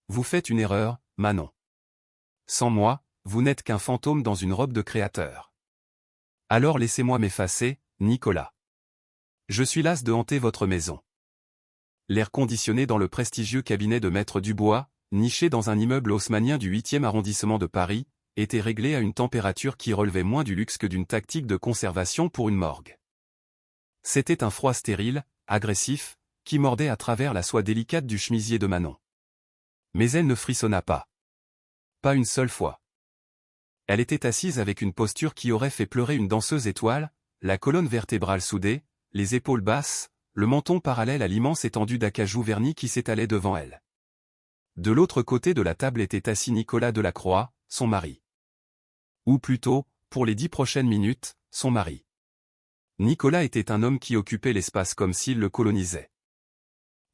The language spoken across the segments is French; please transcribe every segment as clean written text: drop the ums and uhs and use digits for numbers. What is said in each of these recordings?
Vous faites une erreur, Manon. Sans moi, vous n'êtes qu'un fantôme dans une robe de créateur. Alors laissez-moi m'effacer, Nicolas. Je suis las de hanter votre maison. L'air conditionné dans le prestigieux cabinet de Maître Dubois, niché dans un immeuble haussmannien du 8e arrondissement de Paris, était réglé à une température qui relevait moins du luxe que d'une tactique de conservation pour une morgue. C'était un froid stérile, agressif, qui mordait à travers la soie délicate du chemisier de Manon. Mais elle ne frissonna pas. Pas une seule fois. Elle était assise avec une posture qui aurait fait pleurer une danseuse étoile, la colonne vertébrale soudée, les épaules basses, le menton parallèle à l'immense étendue d'acajou verni qui s'étalait devant elle. De l'autre côté de la table était assis Nicolas Delacroix, son mari. Ou plutôt, pour les 10 prochaines minutes, son mari. Nicolas était un homme qui occupait l'espace comme s'il le colonisait.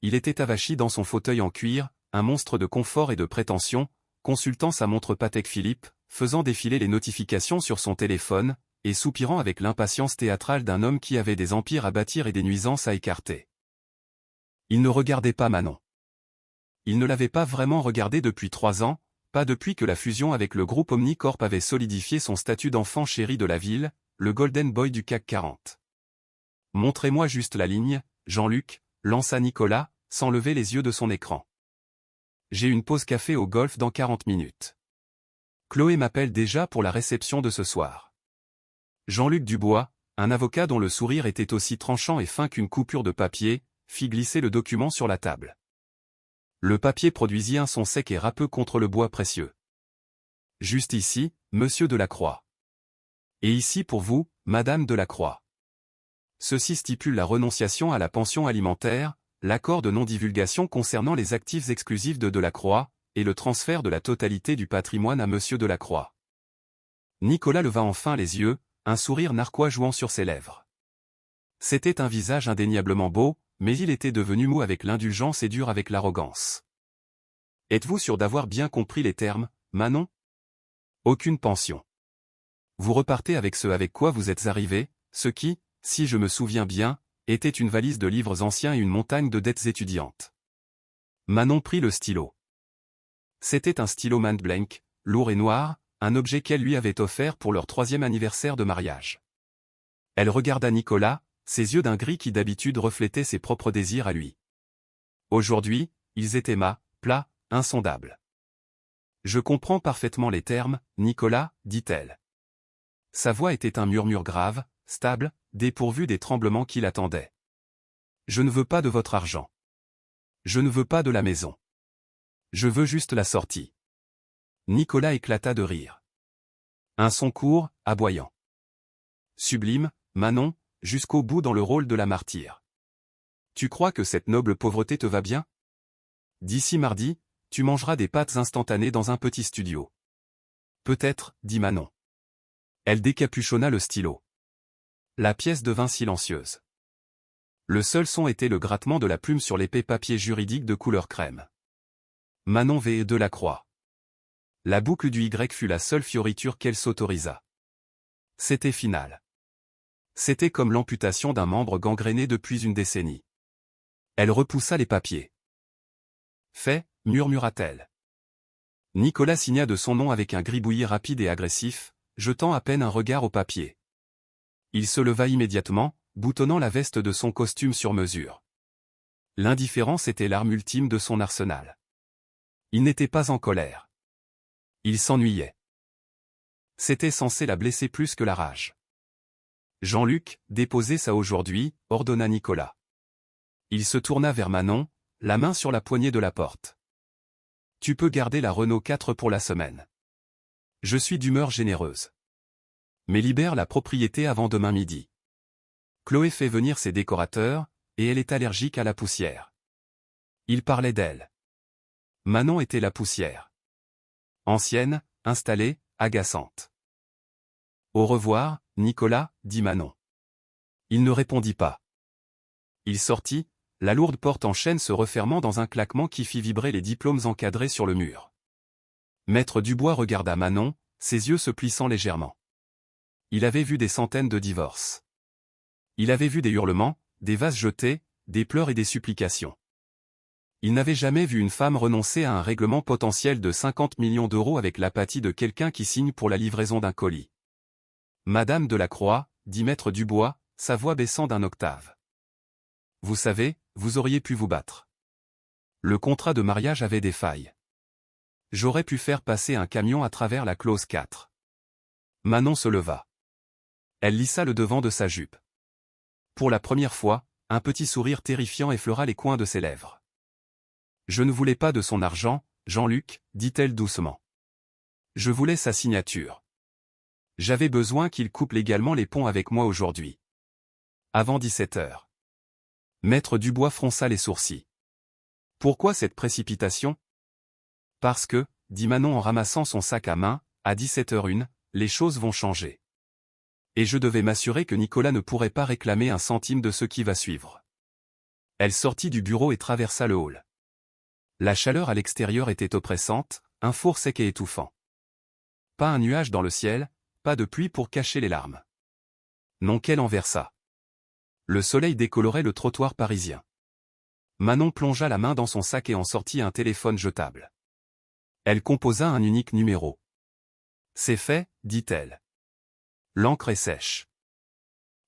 Il était avachi dans son fauteuil en cuir, un monstre de confort et de prétention, consultant sa montre Patek Philippe, faisant défiler les notifications sur son téléphone, et soupirant avec l'impatience théâtrale d'un homme qui avait des empires à bâtir et des nuisances à écarter. Il ne regardait pas Manon. Il ne l'avait pas vraiment regardée depuis 3 ans, pas depuis que la fusion avec le groupe Omnicorp avait solidifié son statut d'enfant chéri de la ville, le Golden Boy du CAC 40. Montrez-moi juste la ligne, Jean-Luc, lança Nicolas, sans lever les yeux de son écran. J'ai une pause café au golf dans 40 minutes. Chloé m'appelle déjà pour la réception de ce soir. Jean-Luc Dubois, un avocat dont le sourire était aussi tranchant et fin qu'une coupure de papier, fit glisser le document sur la table. Le papier produisit un son sec et râpeux contre le bois précieux. Juste ici, monsieur Delacroix. Et ici pour vous, madame Delacroix. Ceci stipule la renonciation à la pension alimentaire, l'accord de non-divulgation concernant les actifs exclusifs de Delacroix, et le transfert de la totalité du patrimoine à monsieur Delacroix. Nicolas leva enfin les yeux, un sourire narquois jouant sur ses lèvres. C'était un visage indéniablement beau, mais il était devenu mou avec l'indulgence et dur avec l'arrogance. Êtes-vous sûr d'avoir bien compris les termes, Manon? Aucune pension. Vous repartez avec ce avec quoi vous êtes arrivé, ce qui, si je me souviens bien, était une valise de livres anciens et une montagne de dettes étudiantes. Manon prit le stylo. C'était un stylo Montblanc, lourd et noir, un objet qu'elle lui avait offert pour leur 3e anniversaire de mariage. Elle regarda Nicolas, ses yeux d'un gris qui d'habitude reflétaient ses propres désirs à lui. Aujourd'hui, ils étaient plats, insondables. Je comprends parfaitement les termes, Nicolas, dit-elle. Sa voix était un murmure grave, stable, dépourvu des tremblements qui l'attendaient. Je ne veux pas de votre argent. Je ne veux pas de la maison. Je veux juste la sortie. Nicolas éclata de rire. Un son court, aboyant. Sublime, Manon, jusqu'au bout dans le rôle de la martyre. Tu crois que cette noble pauvreté te va bien? D'ici mardi, tu mangeras des pâtes instantanées dans un petit studio. Peut-être, dit Manon. Elle décapuchonna le stylo. La pièce devint silencieuse. Le seul son était le grattement de la plume sur l'épais papier juridique de couleur crème. Manon V. Delacroix. La boucle du Y fut la seule fioriture qu'elle s'autorisa. C'était final. C'était comme l'amputation d'un membre gangréné depuis une décennie. Elle repoussa les papiers. Fait, murmura-t-elle. Nicolas signa de son nom avec un gribouillis rapide et agressif, jetant à peine un regard au papier. Il se leva immédiatement, boutonnant la veste de son costume sur mesure. L'indifférence était l'arme ultime de son arsenal. Il n'était pas en colère. Il s'ennuyait. C'était censé la blesser plus que la rage. Jean-Luc, déposez ça aujourd'hui, ordonna Nicolas. Il se tourna vers Manon, la main sur la poignée de la porte. Tu peux garder la Renault 4 pour la semaine. Je suis d'humeur généreuse. Mais libère la propriété avant demain midi. Chloé fait venir ses décorateurs, et elle est allergique à la poussière. Il parlait d'elle. Manon était la poussière. Ancienne, installée, agaçante. Au revoir, Nicolas, dit Manon. Il ne répondit pas. Il sortit, la lourde porte en chêne se refermant dans un claquement qui fit vibrer les diplômes encadrés sur le mur. Maître Dubois regarda Manon, ses yeux se plissant légèrement. Il avait vu des centaines de divorces. Il avait vu des hurlements, des vases jetés, des pleurs et des supplications. Il n'avait jamais vu une femme renoncer à un règlement potentiel de 50 millions d'euros avec l'apathie de quelqu'un qui signe pour la livraison d'un colis. Madame Delacroix, dit Maître Dubois, sa voix baissant d'un octave. Vous savez, vous auriez pu vous battre. Le contrat de mariage avait des failles. J'aurais pu faire passer un camion à travers la clause 4. Manon se leva. Elle lissa le devant de sa jupe. Pour la première fois, un petit sourire terrifiant effleura les coins de ses lèvres. Je ne voulais pas de son argent, Jean-Luc, dit-elle doucement. Je voulais sa signature. J'avais besoin qu'il coupe légalement les ponts avec moi aujourd'hui. Avant 17 heures. Maître Dubois fronça les sourcils. Pourquoi cette précipitation? Parce que, dit Manon en ramassant son sac à main, à 17h01, les choses vont changer. Et je devais m'assurer que Nicolas ne pourrait pas réclamer un centime de ce qui va suivre. Elle sortit du bureau et traversa le hall. La chaleur à l'extérieur était oppressante, un four sec et étouffant. Pas un nuage dans le ciel, pas de pluie pour cacher les larmes. Non, qu'elle en versa. Le soleil décolorait le trottoir parisien. Manon plongea la main dans son sac et en sortit un téléphone jetable. Elle composa un unique numéro. C'est fait, dit-elle. L'encre est sèche.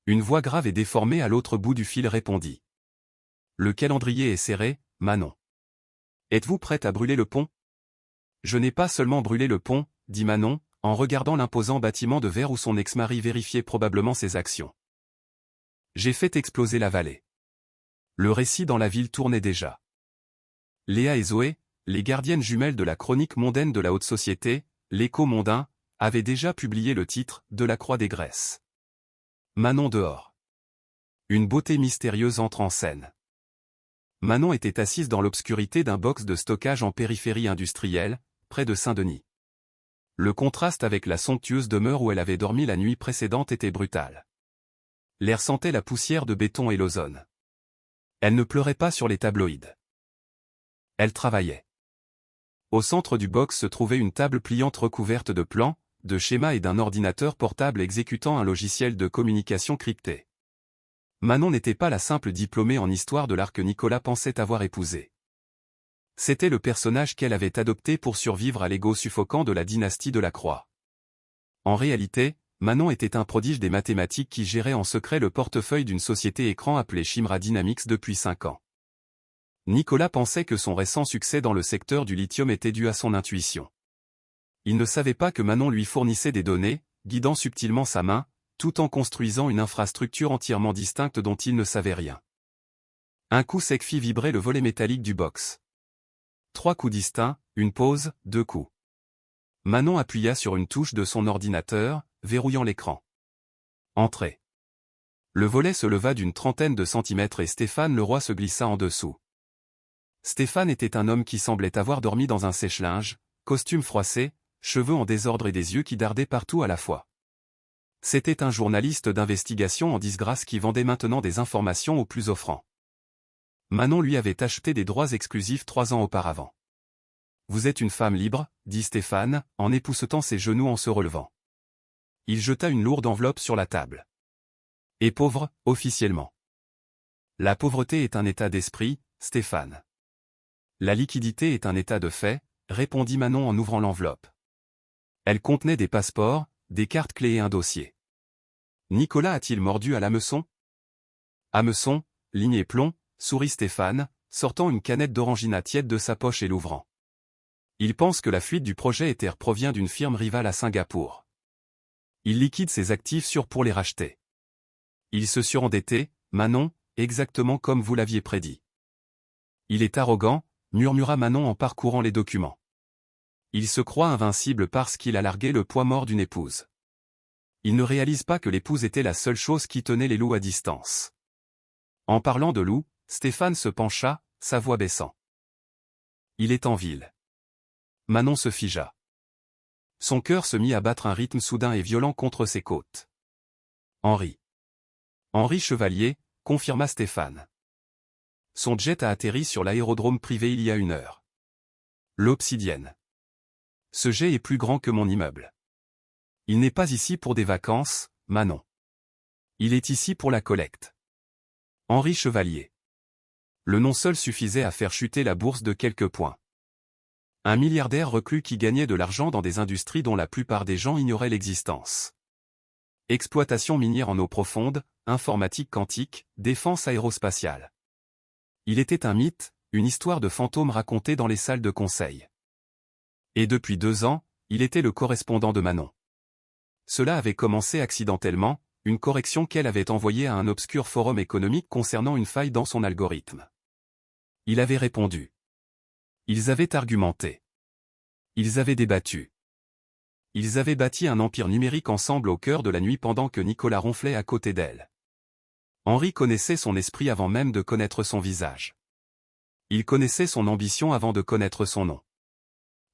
Une voix grave et déformée à l'autre bout du fil répondit. Le calendrier est serré, Manon. Êtes-vous prête à brûler le pont? Je n'ai pas seulement brûlé le pont, dit Manon, en regardant l'imposant bâtiment de verre où son ex-mari vérifiait probablement ses actions. J'ai fait exploser la vallée. Le récit dans la ville tournait déjà. Léa et Zoé, les gardiennes jumelles de la chronique mondaine de la haute société, l'Écho mondain, avaient déjà publié le titre de la Croix des Graisses. Manon dehors. Une beauté mystérieuse entre en scène. Manon était assise dans l'obscurité d'un box de stockage en périphérie industrielle, près de Saint-Denis. Le contraste avec la somptueuse demeure où elle avait dormi la nuit précédente était brutal. L'air sentait la poussière de béton et l'ozone. Elle ne pleurait pas sur les tabloïds. Elle travaillait. Au centre du box se trouvait une table pliante recouverte de plans, de schémas et d'un ordinateur portable exécutant un logiciel de communication crypté. Manon n'était pas la simple diplômée en histoire de l'art que Nicolas pensait avoir épousée. C'était le personnage qu'elle avait adopté pour survivre à l'ego suffocant de la dynastie Delacroix. En réalité, Manon était un prodige des mathématiques qui gérait en secret le portefeuille d'une société écran appelée Chimera Dynamics depuis 5 ans. Nicolas pensait que son récent succès dans le secteur du lithium était dû à son intuition. Il ne savait pas que Manon lui fournissait des données, guidant subtilement sa main, tout en construisant une infrastructure entièrement distincte dont il ne savait rien. Un coup sec fit vibrer le volet métallique du box. 3 coups distincts, une pause, 2 coups. Manon appuya sur une touche de son ordinateur, verrouillant l'écran. Entrée. Le volet se leva d'une trentaine de centimètres et Stéphane Leroy se glissa en dessous. Stéphane était un homme qui semblait avoir dormi dans un sèche-linge, costume froissé, cheveux en désordre et des yeux qui dardaient partout à la fois. C'était un journaliste d'investigation en disgrâce qui vendait maintenant des informations aux plus offrants. Manon lui avait acheté des droits exclusifs 3 ans auparavant. Vous êtes une femme libre, dit Stéphane, en époussetant ses genoux en se relevant. Il jeta une lourde enveloppe sur la table. Et pauvre, officiellement. La pauvreté est un état d'esprit, Stéphane. La liquidité est un état de fait, répondit Manon en ouvrant l'enveloppe. Elle contenait des passeports, des cartes clés et un dossier. Nicolas a-t-il mordu à l'hameçon? Hameçon, ligne et plomb, sourit Stéphane, sortant une canette d'orangina tiède de sa poche et l'ouvrant. Il pense que la fuite du projet Ether provient d'une firme rivale à Singapour. Il liquide ses actifs sûrs pour les racheter. Il se surendettait, Manon, exactement comme vous l'aviez prédit. Il est arrogant, murmura Manon en parcourant les documents. Il se croit invincible parce qu'il a largué le poids mort d'une épouse. Il ne réalise pas que l'épouse était la seule chose qui tenait les loups à distance. En parlant de loups, Stéphane se pencha, sa voix baissant. Il est en ville. Manon se figea. Son cœur se mit à battre un rythme soudain et violent contre ses côtes. Henri. Henri Chevalier, confirma Stéphane. Son jet a atterri sur l'aérodrome privé il y a 1 heure. L'Obsidienne. Ce jet est plus grand que mon immeuble. Il n'est pas ici pour des vacances, Manon. Il est ici pour la collecte. Henri Chevalier. Le nom seul suffisait à faire chuter la bourse de quelques points. Un milliardaire reclus qui gagnait de l'argent dans des industries dont la plupart des gens ignoraient l'existence. Exploitation minière en eau profonde, informatique quantique, défense aérospatiale. Il était un mythe, une histoire de fantôme racontée dans les salles de conseil. Et depuis 2 ans, il était le correspondant de Manon. Cela avait commencé accidentellement, une correction qu'elle avait envoyée à un obscur forum économique concernant une faille dans son algorithme. Il avait répondu. Ils avaient argumenté. Ils avaient débattu. Ils avaient bâti un empire numérique ensemble au cœur de la nuit pendant que Nicolas ronflait à côté d'elle. Henri connaissait son esprit avant même de connaître son visage. Il connaissait son ambition avant de connaître son nom.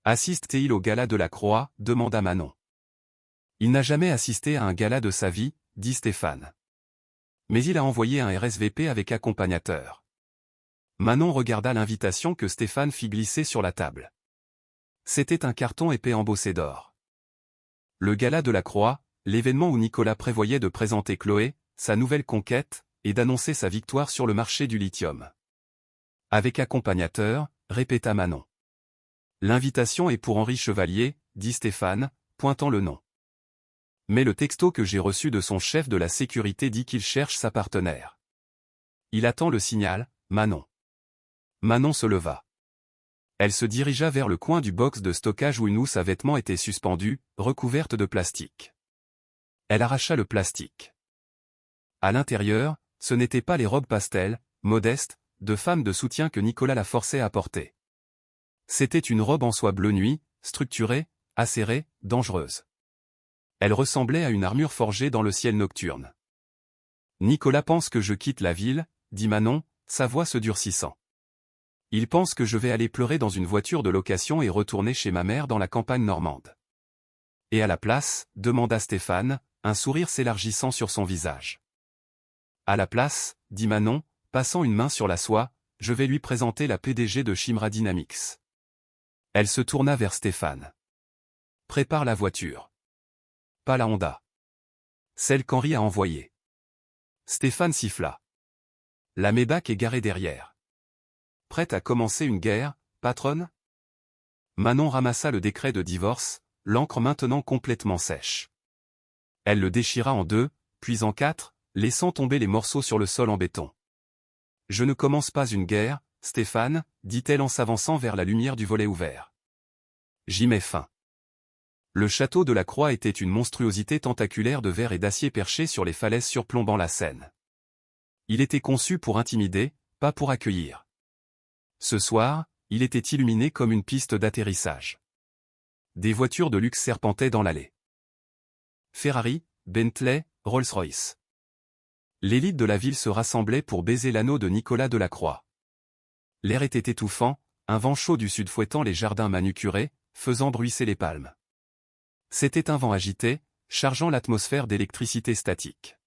Assiste-t-il au gala de la Croix, demanda Manon. Il n'a jamais assisté à un gala de sa vie, dit Stéphane. Mais il a envoyé un RSVP avec accompagnateur. Manon regarda l'invitation que Stéphane fit glisser sur la table. C'était un carton épais embossé d'or. Le gala de la Croix, l'événement où Nicolas prévoyait de présenter Chloé, sa nouvelle conquête, et d'annoncer sa victoire sur le marché du lithium. Avec accompagnateur, répéta Manon. L'invitation est pour Henri Chevalier, dit Stéphane, pointant le nom. Mais le texto que j'ai reçu de son chef de la sécurité dit qu'il cherche sa partenaire. Il attend le signal, Manon. Manon se leva. Elle se dirigea vers le coin du box de stockage où une housse à vêtements était suspendue, recouverte de plastique. Elle arracha le plastique. À l'intérieur, ce n'étaient pas les robes pastel, modestes, de femmes de soutien que Nicolas la forçait à porter. C'était une robe en soie bleu nuit, structurée, acérée, dangereuse. Elle ressemblait à une armure forgée dans le ciel nocturne. Nicolas pense que je quitte la ville, dit Manon, sa voix se durcissant. Il pense que je vais aller pleurer dans une voiture de location et retourner chez ma mère dans la campagne normande. Et à la place, demanda Stéphane, un sourire s'élargissant sur son visage. À la place, dit Manon, passant une main sur la soie, je vais lui présenter la PDG de Chimera Dynamics. Elle se tourna vers Stéphane. Prépare la voiture. Pas la Honda. Celle qu'Henri a envoyée. Stéphane siffla. La Maybach est garée derrière. Prête à commencer une guerre, patronne? Manon ramassa le décret de divorce, l'encre maintenant complètement sèche. Elle le déchira en 2, puis en 4, laissant tomber les morceaux sur le sol en béton. Je ne commence pas une guerre, Stéphane, dit-elle en s'avançant vers la lumière du volet ouvert. J'y mets fin. Le château de la Croix était une monstruosité tentaculaire de verre et d'acier perché sur les falaises surplombant la Seine. Il était conçu pour intimider, pas pour accueillir. Ce soir, il était illuminé comme une piste d'atterrissage. Des voitures de luxe serpentaient dans l'allée. Ferrari, Bentley, Rolls-Royce. L'élite de la ville se rassemblait pour baiser l'anneau de Nicolas Delacroix. L'air était étouffant, un vent chaud du sud fouettant les jardins manucurés, faisant bruisser les palmes. C'était un vent agité, chargeant l'atmosphère d'électricité statique.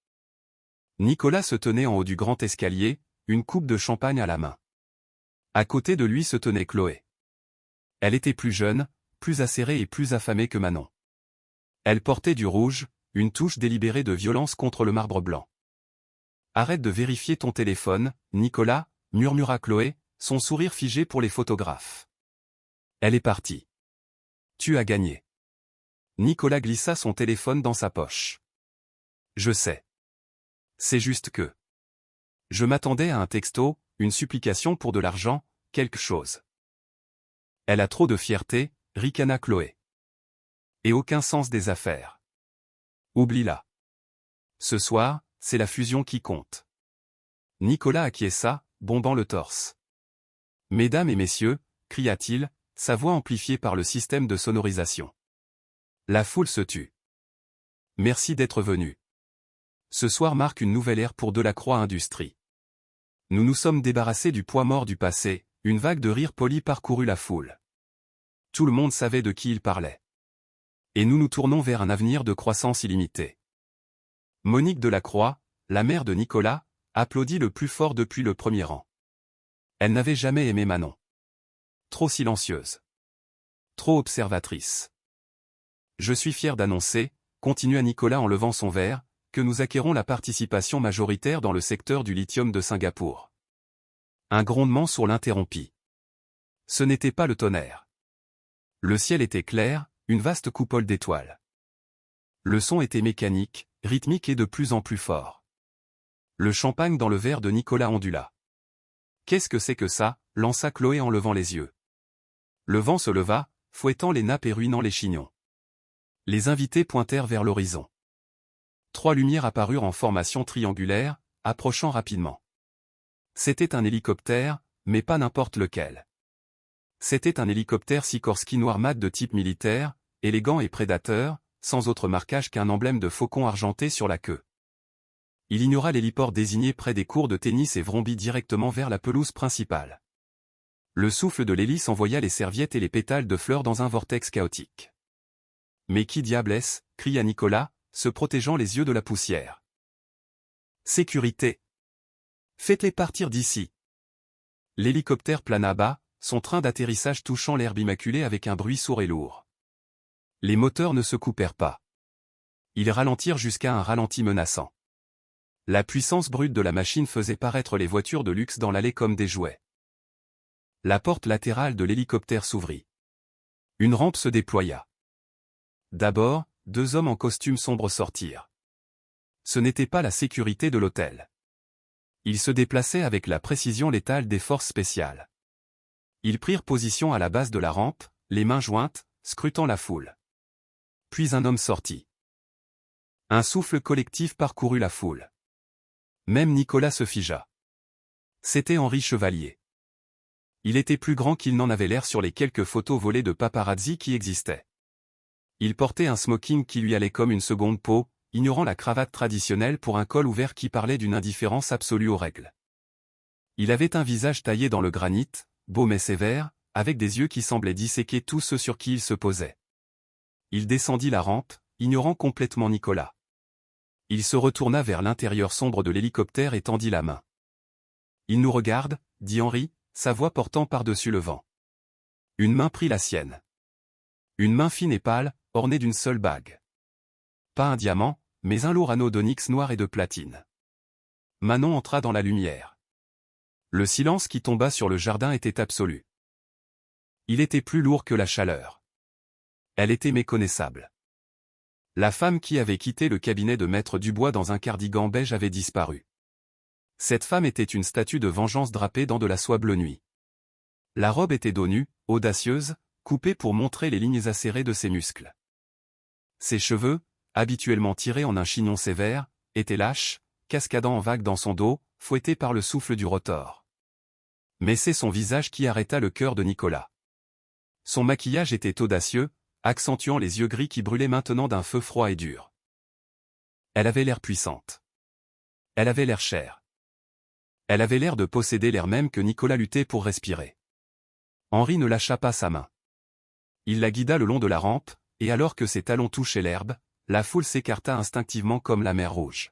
Nicolas se tenait en haut du grand escalier, une coupe de champagne à la main. À côté de lui se tenait Chloé. Elle était plus jeune, plus acérée et plus affamée que Manon. Elle portait du rouge, une touche délibérée de violence contre le marbre blanc. « Arrête de vérifier ton téléphone, Nicolas » murmura Chloé, son sourire figé pour les photographes. Elle est partie. « Tu as gagné. » Nicolas glissa son téléphone dans sa poche. « Je sais. C'est juste que... Je m'attendais à un texto, une supplication pour de l'argent, quelque chose. » Elle a trop de fierté, ricana Chloé. Et aucun sens des affaires. Oublie-la. Ce soir, c'est la fusion qui compte. Nicolas acquiesça, bombant le torse. « Mesdames et messieurs » cria-t-il, sa voix amplifiée par le système de sonorisation. La foule se tut. « Merci d'être venu. Ce soir marque une nouvelle ère pour Delacroix Industries. Nous nous sommes débarrassés du poids mort du passé, » une vague de rire poli parcourut la foule. Tout le monde savait de qui il parlait. Et nous nous tournons vers un avenir de croissance illimitée. Monique Delacroix, la mère de Nicolas, applaudit le plus fort depuis le premier rang. Elle n'avait jamais aimé Manon. Trop silencieuse. Trop observatrice. Je suis fier d'annoncer, continua Nicolas en levant son verre, que nous acquérons la participation majoritaire dans le secteur du lithium de Singapour. Un grondement sourd l'interrompit. Ce n'était pas le tonnerre. Le ciel était clair, une vaste coupole d'étoiles. Le son était mécanique, rythmique et de plus en plus fort. Le champagne dans le verre de Nicolas ondula. « Qu'est-ce que c'est que ça ?» lança Chloé en levant les yeux. Le vent se leva, fouettant les nappes et ruinant les chignons. Les invités pointèrent vers l'horizon. 3 lumières apparurent en formation triangulaire, approchant rapidement. C'était un hélicoptère, mais pas n'importe lequel. C'était un hélicoptère Sikorsky noir mat de type militaire, élégant et prédateur, sans autre marquage qu'un emblème de faucon argenté sur la queue. Il ignora l'héliport désigné près des cours de tennis et vrombit directement vers la pelouse principale. Le souffle de l'hélice envoya les serviettes et les pétales de fleurs dans un vortex chaotique. « Mais qui diable est-ce » cria Nicolas, se protégeant les yeux de la poussière. « Sécurité ! Faites-les partir d'ici !» L'hélicoptère plana bas, son train d'atterrissage touchant l'herbe immaculée avec un bruit sourd et lourd. Les moteurs ne se coupèrent pas. Ils ralentirent jusqu'à un ralenti menaçant. La puissance brute de la machine faisait paraître les voitures de luxe dans l'allée comme des jouets. La porte latérale de l'hélicoptère s'ouvrit. Une rampe se déploya. D'abord, 2 hommes en costume sombre sortirent. Ce n'était pas la sécurité de l'hôtel. Ils se déplaçaient avec la précision létale des forces spéciales. Ils prirent position à la base de la rampe, les mains jointes, scrutant la foule. Puis un homme sortit. Un souffle collectif parcourut la foule. Même Nicolas se figea. C'était Henri Chevalier. Il était plus grand qu'il n'en avait l'air sur les quelques photos volées de paparazzi qui existaient. Il portait un smoking qui lui allait comme une seconde peau, ignorant la cravate traditionnelle pour un col ouvert qui parlait d'une indifférence absolue aux règles. Il avait un visage taillé dans le granit, beau mais sévère, avec des yeux qui semblaient disséquer tous ceux sur qui il se posait. Il descendit la rampe, ignorant complètement Nicolas. Il se retourna vers l'intérieur sombre de l'hélicoptère et tendit la main. « Il nous regarde » dit Henri, sa voix portant par-dessus le vent. Une main prit la sienne. Une main fine et pâle, ornée d'une seule bague. Pas un diamant, mais un lourd anneau d'onyx noir et de platine. Manon entra dans la lumière. Le silence qui tomba sur le jardin était absolu. Il était plus lourd que la chaleur. Elle était méconnaissable. La femme qui avait quitté le cabinet de Maître Dubois dans un cardigan beige avait disparu. Cette femme était une statue de vengeance drapée dans de la soie bleu nuit. La robe était dos nu, audacieuse, coupée pour montrer les lignes acérées de ses muscles. Ses cheveux, habituellement tirés en un chignon sévère, étaient lâches, cascadant en vagues dans son dos, fouettés par le souffle du rotor. Mais c'est son visage qui arrêta le cœur de Nicolas. Son maquillage était audacieux, accentuant les yeux gris qui brûlaient maintenant d'un feu froid et dur. Elle avait l'air puissante. Elle avait l'air chère. Elle avait l'air de posséder l'air même que Nicolas luttait pour respirer. Henri ne lâcha pas sa main. Il la guida le long de la rampe, et alors que ses talons touchaient l'herbe, la foule s'écarta instinctivement comme la mer Rouge.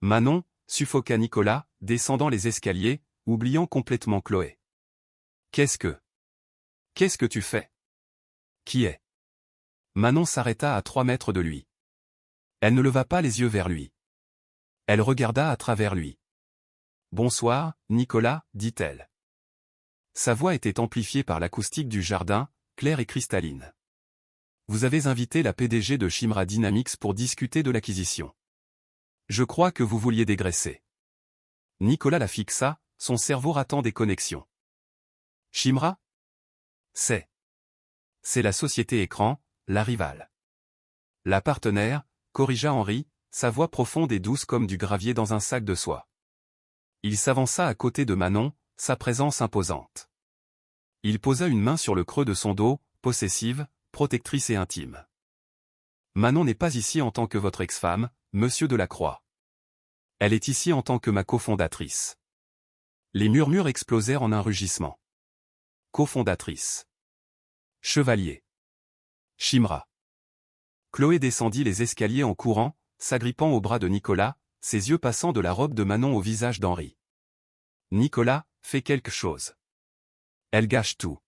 Manon, suffoqua Nicolas, descendant les escaliers, oubliant complètement Chloé. « Qu'est-ce que tu fais ? Qui est ?» Manon s'arrêta à 3 mètres de lui. Elle ne leva pas les yeux vers lui. Elle regarda à travers lui. « Bonsoir, Nicolas, dit-elle. » Sa voix était amplifiée par l'acoustique du jardin, claire et cristalline. « Vous avez invité la PDG de Chimera Dynamics pour discuter de l'acquisition. Je crois que vous vouliez dégraisser. » Nicolas la fixa, son cerveau ratant des connexions. « Chimera ? C'est la société écran, la rivale. » La partenaire, corrigea Henri, sa voix profonde et douce comme du gravier dans un sac de soie. Il s'avança à côté de Manon, sa présence imposante. Il posa une main sur le creux de son dos, possessive, protectrice et intime. « Manon n'est pas ici en tant que votre ex-femme, monsieur Delacroix. Elle est ici en tant que ma cofondatrice. » Les murmures explosèrent en un rugissement. Cofondatrice. Chevalier. Chimera. Chloé descendit les escaliers en courant, s'agrippant au bras de Nicolas, ses yeux passant de la robe de Manon au visage d'Henri. Nicolas, fais quelque chose. Elle gâche tout.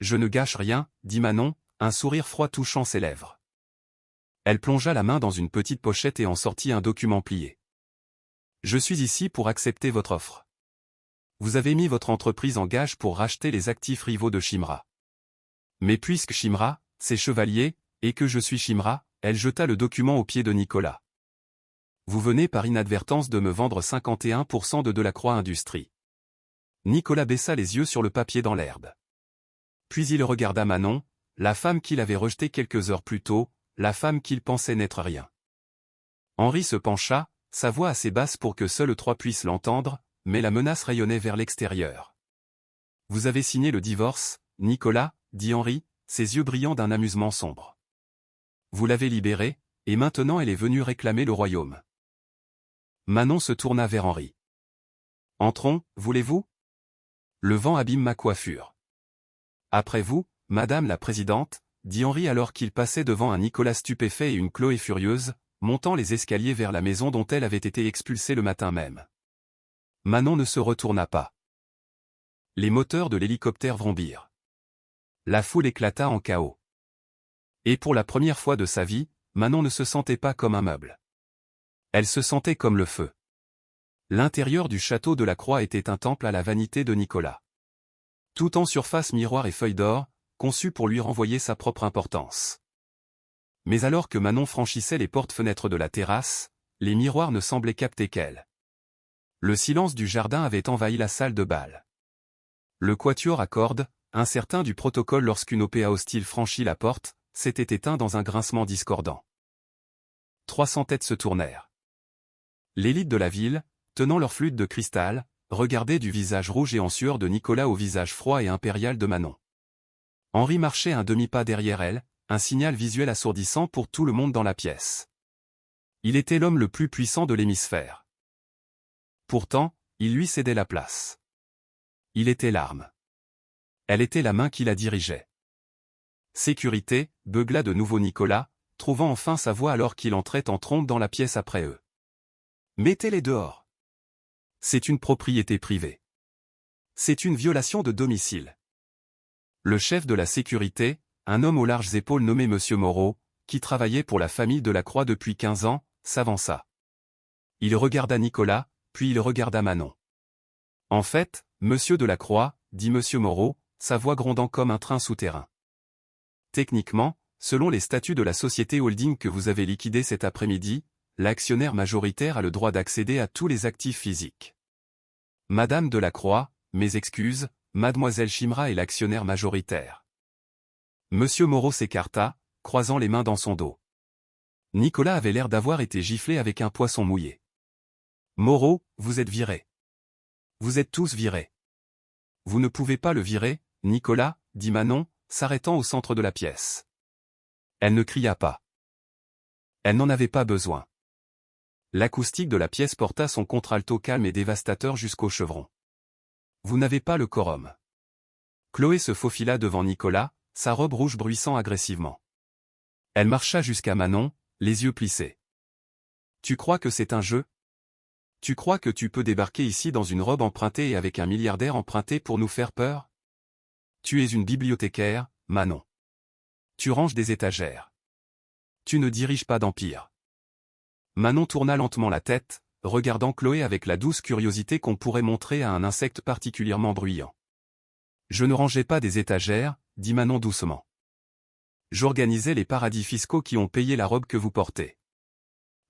Je ne gâche rien, dit Manon, un sourire froid touchant ses lèvres. Elle plongea la main dans une petite pochette et en sortit un document plié. Je suis ici pour accepter votre offre. Vous avez mis votre entreprise en gage pour racheter les actifs rivaux de Shimra. Mais puisque Shimra, c'est chevalier, et que je suis Shimra, elle jeta le document aux pieds de Nicolas. Vous venez par inadvertance de me vendre 51% de Delacroix Industries. Nicolas baissa les yeux sur le papier dans l'herbe. Puis il regarda Manon, la femme qu'il avait rejetée quelques heures plus tôt, la femme qu'il pensait n'être rien. Henri se pencha, sa voix assez basse pour que seuls trois puissent l'entendre, mais la menace rayonnait vers l'extérieur. Vous avez signé le divorce, Nicolas, dit Henri, ses yeux brillant d'un amusement sombre. Vous l'avez libérée, et maintenant elle est venue réclamer le royaume. Manon se tourna vers Henri. Entrons, voulez-vous? Le vent abîme ma coiffure. Après vous, Madame la Présidente, dit Henri alors qu'il passait devant un Nicolas stupéfait et une Chloé furieuse, montant les escaliers vers la maison dont elle avait été expulsée le matin même. Manon ne se retourna pas. Les moteurs de l'hélicoptère vrombirent. La foule éclata en chaos. Et pour la première fois de sa vie, Manon ne se sentait pas comme un meuble. Elle se sentait comme le feu. L'intérieur du château de la Croix était un temple à la vanité de Nicolas. Tout en surface miroir et feuilles d'or, conçu pour lui renvoyer sa propre importance. Mais alors que Manon franchissait les portes-fenêtres de la terrasse, les miroirs ne semblaient capter qu'elle. Le silence du jardin avait envahi la salle de bal. Le quatuor à cordes, incertain du protocole lorsqu'une OPA hostile franchit la porte, s'était éteint dans un grincement discordant. 300 têtes se tournèrent. L'élite de la ville, tenant leur flûte de cristal, regardait du visage rouge et en sueur de Nicolas au visage froid et impérial de Manon. Henri marchait un demi-pas derrière elle, un signal visuel assourdissant pour tout le monde dans la pièce. Il était l'homme le plus puissant de l'hémisphère. Pourtant, il lui cédait la place. Il était l'arme. Elle était la main qui la dirigeait. Sécurité, beugla de nouveau Nicolas, trouvant enfin sa voix alors qu'il entrait en trombe dans la pièce après eux. Mettez-les dehors. C'est une propriété privée. C'est une violation de domicile. Le chef de la sécurité, un homme aux larges épaules nommé Monsieur Moreau, qui travaillait pour la famille de la Croix depuis 15 ans, s'avança. Il regarda Nicolas, puis il regarda Manon. En fait, Monsieur de la Croix, dit Monsieur Moreau, sa voix grondant comme un train souterrain. Techniquement, selon les statuts de la société holding que vous avez liquidée cet après-midi, l'actionnaire majoritaire a le droit d'accéder à tous les actifs physiques. Madame de la Croix, mes excuses, Mademoiselle Shimra est l'actionnaire majoritaire. Monsieur Moreau s'écarta, croisant les mains dans son dos. Nicolas avait l'air d'avoir été giflé avec un poisson mouillé. Moreau, vous êtes viré. Vous êtes tous virés. Vous ne pouvez pas le virer, Nicolas, dit Manon, s'arrêtant au centre de la pièce. Elle ne cria pas. Elle n'en avait pas besoin. L'acoustique de la pièce porta son contralto calme et dévastateur jusqu'au chevron. Vous n'avez pas le quorum. Chloé se faufila devant Nicolas, sa robe rouge bruissant agressivement. Elle marcha jusqu'à Manon, les yeux plissés. Tu crois que c'est un jeu? Tu crois que tu peux débarquer ici dans une robe empruntée et avec un milliardaire emprunté pour nous faire peur? Tu es une bibliothécaire, Manon. Tu ranges des étagères. Tu ne diriges pas d'empire. Manon tourna lentement la tête, regardant Chloé avec la douce curiosité qu'on pourrait montrer à un insecte particulièrement bruyant. Je ne rangeais pas des étagères, dit Manon doucement. J'organisais les paradis fiscaux qui ont payé la robe que vous portez.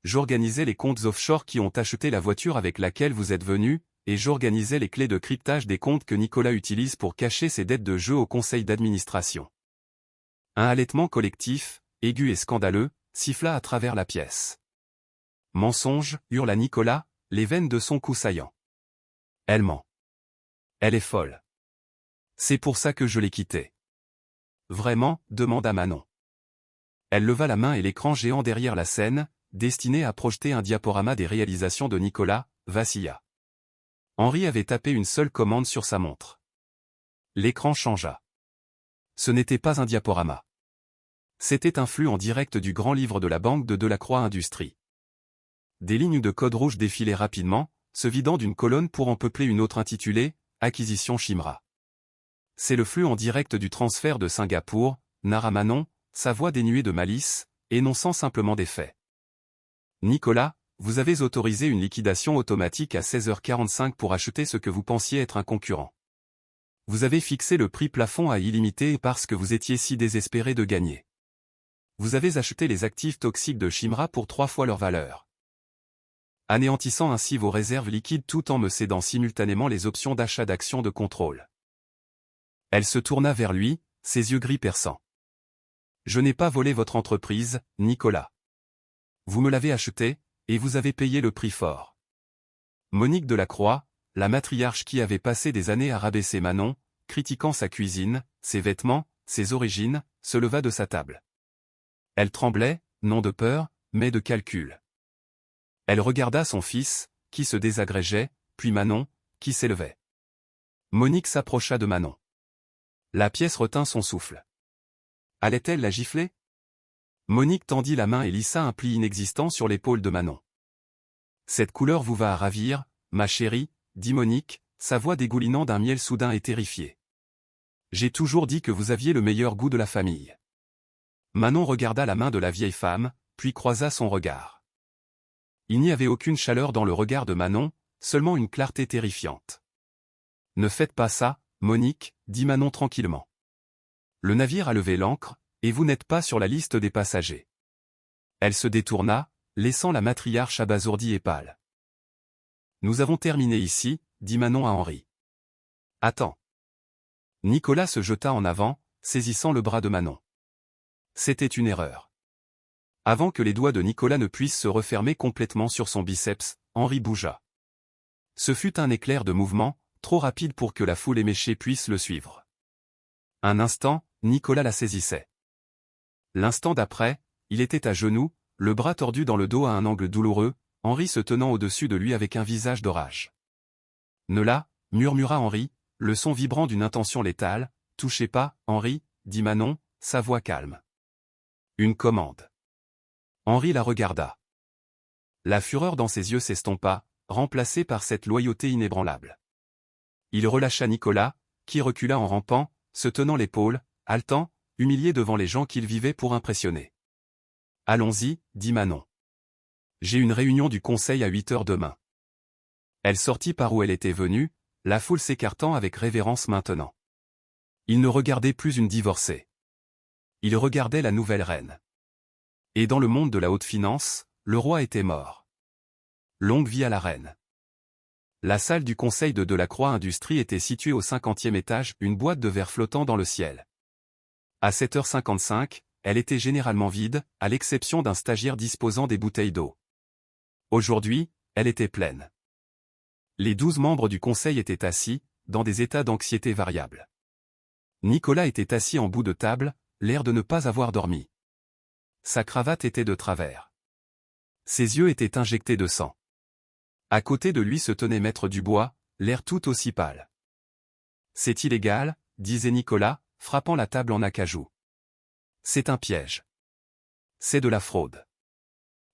J'organisais les comptes offshore qui ont acheté la voiture avec laquelle vous êtes venu, et j'organisais les clés de cryptage des comptes que Nicolas utilise pour cacher ses dettes de jeu au conseil d'administration. Un halètement collectif, aigu et scandaleux, siffla à travers la pièce. Mensonge, hurla Nicolas, les veines de son cou saillant. Elle ment. Elle est folle. C'est pour ça que je l'ai quittée. Vraiment, demanda Manon. Elle leva la main et l'écran géant derrière la scène, destiné à projeter un diaporama des réalisations de Nicolas, vacilla. Henri avait tapé une seule commande sur sa montre. L'écran changea. Ce n'était pas un diaporama. C'était un flux en direct du grand livre de la banque de Delacroix Industries. Des lignes de code rouge défilaient rapidement, se vidant d'une colonne pour en peupler une autre intitulée « Acquisition Shimra ». C'est le flux en direct du transfert de Singapour, narra Manon, sa voix dénuée de malice, énonçant simplement des faits. Nicolas, Vous avez autorisé une liquidation automatique à 16h45 pour acheter ce que vous pensiez être un concurrent. Vous avez fixé le prix plafond à illimité parce que vous étiez si désespéré de gagner. Vous avez acheté les actifs toxiques de Shimra pour 3 fois leur valeur, anéantissant ainsi vos réserves liquides tout en me cédant simultanément les options d'achat d'actions de contrôle. Elle se tourna vers lui, ses yeux gris perçants. Je n'ai pas volé votre entreprise, Nicolas. Vous me l'avez achetée, et vous avez payé le prix fort. Monique Delacroix, la matriarche qui avait passé des années à rabaisser Manon, critiquant sa cuisine, ses vêtements, ses origines, se leva de sa table. Elle tremblait, non de peur, mais de calcul. Elle regarda son fils, qui se désagrégeait, puis Manon, qui s'élevait. Monique s'approcha de Manon. La pièce retint son souffle. Allait-elle la gifler? Monique tendit la main et lissa un pli inexistant sur l'épaule de Manon. Cette couleur vous va à ravir, ma chérie, dit Monique, sa voix dégoulinant d'un miel soudain et terrifié. J'ai toujours dit que vous aviez le meilleur goût de la famille. Manon regarda la main de la vieille femme, puis croisa son regard. Il n'y avait aucune chaleur dans le regard de Manon, seulement une clarté terrifiante. Ne faites pas ça, Monique, dit Manon tranquillement. Le navire a levé l'ancre, et vous n'êtes pas sur la liste des passagers. Elle se détourna, laissant la matriarche abasourdie et pâle. Nous avons terminé ici, dit Manon à Henri. Attends. Nicolas se jeta en avant, saisissant le bras de Manon. C'était une erreur. Avant que les doigts de Nicolas ne puissent se refermer complètement sur son biceps, Henri bougea. Ce fut un éclair de mouvement, trop rapide pour que la foule éméchée puisse le suivre. Un instant, Nicolas la saisissait. L'instant d'après, il était à genoux, le bras tordu dans le dos à un angle douloureux, Henri se tenant au-dessus de lui avec un visage d'orage. Ne la, murmura Henri, le son vibrant d'une intention létale, touchez pas, Henri, dit Manon, sa voix calme. Une commande. Henri la regarda. La fureur dans ses yeux s'estompa, remplacée par cette loyauté inébranlable. Il relâcha Nicolas, qui recula en rampant, se tenant l'épaule, haletant, humilié devant les gens qu'il vivait pour impressionner. Allons-y, dit Manon. J'ai une réunion du conseil à 8 heures demain. Elle sortit par où elle était venue, la foule s'écartant avec révérence maintenant. Il ne regardait plus une divorcée. Il regardait la nouvelle reine. Et dans le monde de la haute finance, le roi était mort. Longue vie à la reine. La salle du conseil de Delacroix Industries était située au 50e étage, une boîte de verre flottant dans le ciel. À 7h55, elle était généralement vide, à l'exception d'un stagiaire disposant des bouteilles d'eau. Aujourd'hui, elle était pleine. Les 12 membres du conseil étaient assis, dans des états d'anxiété variable. Nicolas était assis en bout de table, l'air de ne pas avoir dormi. Sa cravate était de travers. Ses yeux étaient injectés de sang. À côté de lui se tenait Maître Dubois, l'air tout aussi pâle. C'est illégal, disait Nicolas, frappant la table en acajou. C'est un piège. C'est de la fraude.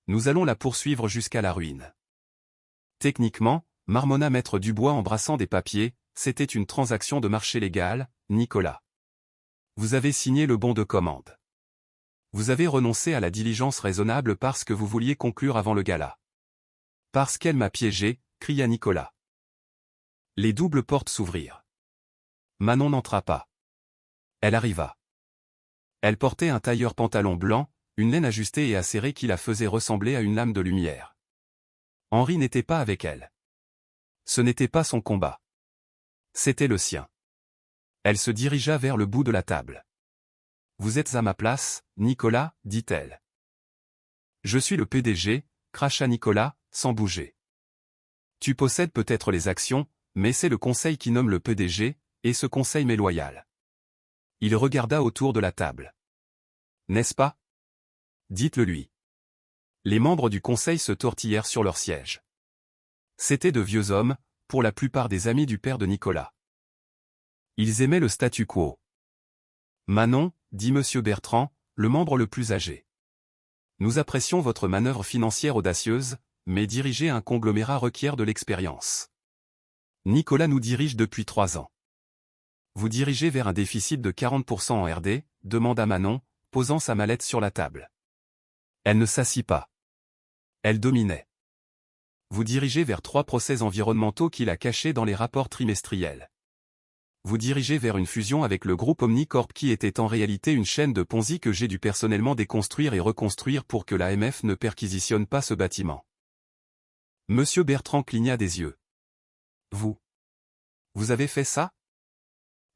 Nous allons la poursuivre jusqu'à la ruine. Techniquement, marmonna Maître Dubois embrassant des papiers, c'était une transaction de marché légale, Nicolas. Vous avez signé le bon de commande. Vous avez renoncé à la diligence raisonnable parce que vous vouliez conclure avant le gala. Parce qu'elle m'a piégé, cria Nicolas. Les doubles portes s'ouvrirent. Manon n'entra pas. Elle arriva. Elle portait un tailleur pantalon blanc, une laine ajustée et acérée qui la faisait ressembler à une lame de lumière. Henri n'était pas avec elle. Ce n'était pas son combat. C'était le sien. Elle se dirigea vers le bout de la table. Vous êtes à ma place, Nicolas, dit-elle. Je suis le PDG, cracha Nicolas, sans bouger. Tu possèdes peut-être les actions, mais c'est le conseil qui nomme le PDG, et ce conseil m'est loyal. Il regarda autour de la table. N'est-ce pas? Dites-le lui. Les membres du conseil se tortillèrent sur leur siège. C'étaient de vieux hommes, pour la plupart des amis du père de Nicolas. Ils aimaient le statu quo. Manon, dit Monsieur Bertrand, le membre le plus âgé. Nous apprécions votre manœuvre financière audacieuse, mais diriger un conglomérat requiert de l'expérience. Nicolas nous dirige depuis 3 ans. Vous dirigez vers un déficit de 40% en RD, demanda Manon, posant sa mallette sur la table. Elle ne s'assit pas. Elle dominait. Vous dirigez vers 3 procès environnementaux qu'il a cachés dans les rapports trimestriels. Vous dirigez vers une fusion avec le groupe Omnicorp qui était en réalité une chaîne de Ponzi que j'ai dû personnellement déconstruire et reconstruire pour que l'AMF ne perquisitionne pas ce bâtiment. Monsieur Bertrand cligna des yeux. Vous avez fait ça?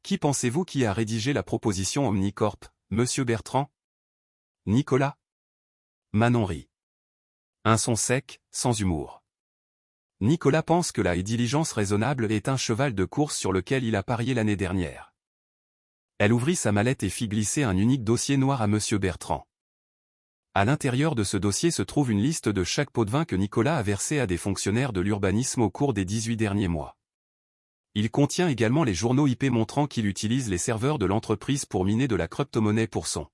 Qui pensez-vous qui a rédigé la proposition Omnicorp, Monsieur Bertrand? Nicolas? Manon rit. Un son sec, sans humour. Nicolas pense que la diligence raisonnable est un cheval de course sur lequel il a parié l'année dernière. Elle ouvrit sa mallette et fit glisser un unique dossier noir à Monsieur Bertrand. À l'intérieur de ce dossier se trouve une liste de chaque pot de vin que Nicolas a versé à des fonctionnaires de l'urbanisme au cours des 18 derniers mois. Il contient également les journaux IP montrant qu'il utilise les serveurs de l'entreprise pour miner de la crypto-monnaie pour son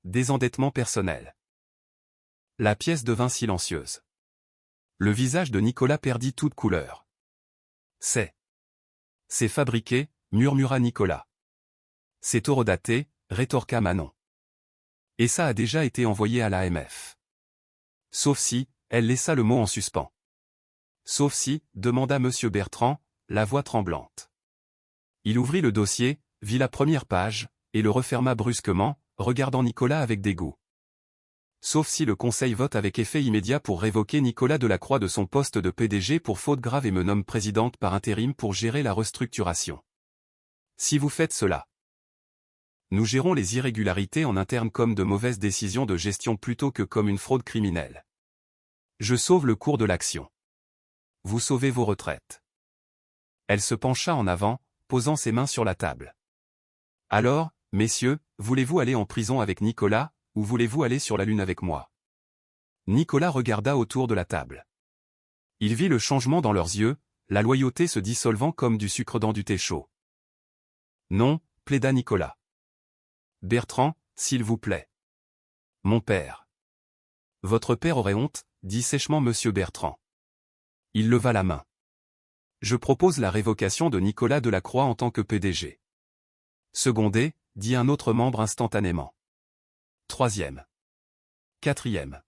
désendettement personnel. La pièce devint silencieuse. Le visage de Nicolas perdit toute couleur. C'est fabriqué, murmura Nicolas. C'est horodaté, rétorqua Manon. Et ça a déjà été envoyé à l'AMF. Sauf si, elle laissa le mot en suspens. Sauf si, demanda Monsieur Bertrand, la voix tremblante. Il ouvrit le dossier, vit la première page, et le referma brusquement, regardant Nicolas avec dégoût. Sauf si le Conseil vote avec effet immédiat pour révoquer Nicolas Delacroix de son poste de PDG pour faute grave et me nomme présidente par intérim pour gérer la restructuration. Si vous faites cela, nous gérons les irrégularités en interne comme de mauvaises décisions de gestion plutôt que comme une fraude criminelle. Je sauve le cours de l'action. Vous sauvez vos retraites. Elle se pencha en avant, posant ses mains sur la table. Alors, messieurs, voulez-vous aller en prison avec Nicolas, ou voulez-vous aller sur la lune avec moi? Nicolas regarda autour de la table. Il vit le changement dans leurs yeux, la loyauté se dissolvant comme du sucre dans du thé chaud. Non, plaida Nicolas. Bertrand, s'il vous plaît. Mon père. Votre père aurait honte, dit sèchement Monsieur Bertrand. Il leva la main. Je propose la révocation de Nicolas Delacroix en tant que PDG. Secondé, dit un autre membre instantanément. Troisième. Quatrième.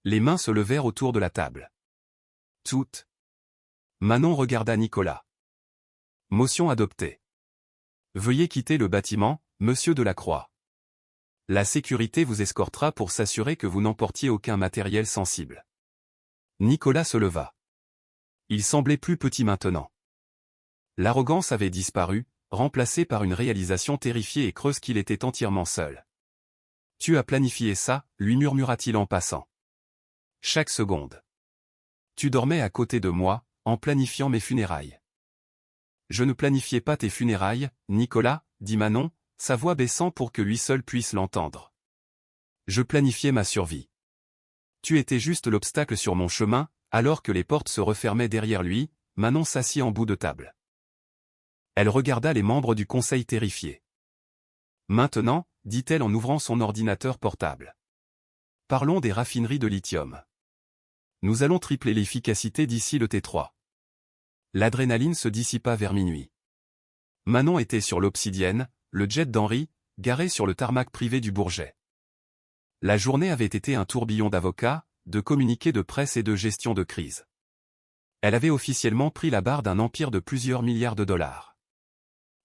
Les mains se levèrent autour de la table. Toutes. Manon regarda Nicolas. Motion adoptée. Veuillez quitter le bâtiment, Monsieur Delacroix. La sécurité vous escortera pour s'assurer que vous n'emportiez aucun matériel sensible. Nicolas se leva. Il semblait plus petit maintenant. L'arrogance avait disparu, remplacée par une réalisation terrifiée et creuse qu'il était entièrement seul. Tu as planifié ça, lui murmura-t-il en passant. Chaque seconde. Tu dormais à côté de moi, en planifiant mes funérailles. Je ne planifiais pas tes funérailles, Nicolas, dit Manon, sa voix baissant pour que lui seul puisse l'entendre. Je planifiais ma survie. Tu étais juste l'obstacle sur mon chemin, alors que les portes se refermaient derrière lui, Manon s'assit en bout de table. Elle regarda les membres du conseil terrifiés. Maintenant, dit-elle en ouvrant son ordinateur portable. Parlons des raffineries de lithium. Nous allons tripler l'efficacité d'ici le T3. L'adrénaline se dissipa vers minuit. Manon était sur l'Obsidienne, le jet d'Henri, garé sur le tarmac privé du Bourget. La journée avait été un tourbillon d'avocats, de communiqués de presse et de gestion de crise. Elle avait officiellement pris la barre d'un empire de plusieurs milliards de dollars.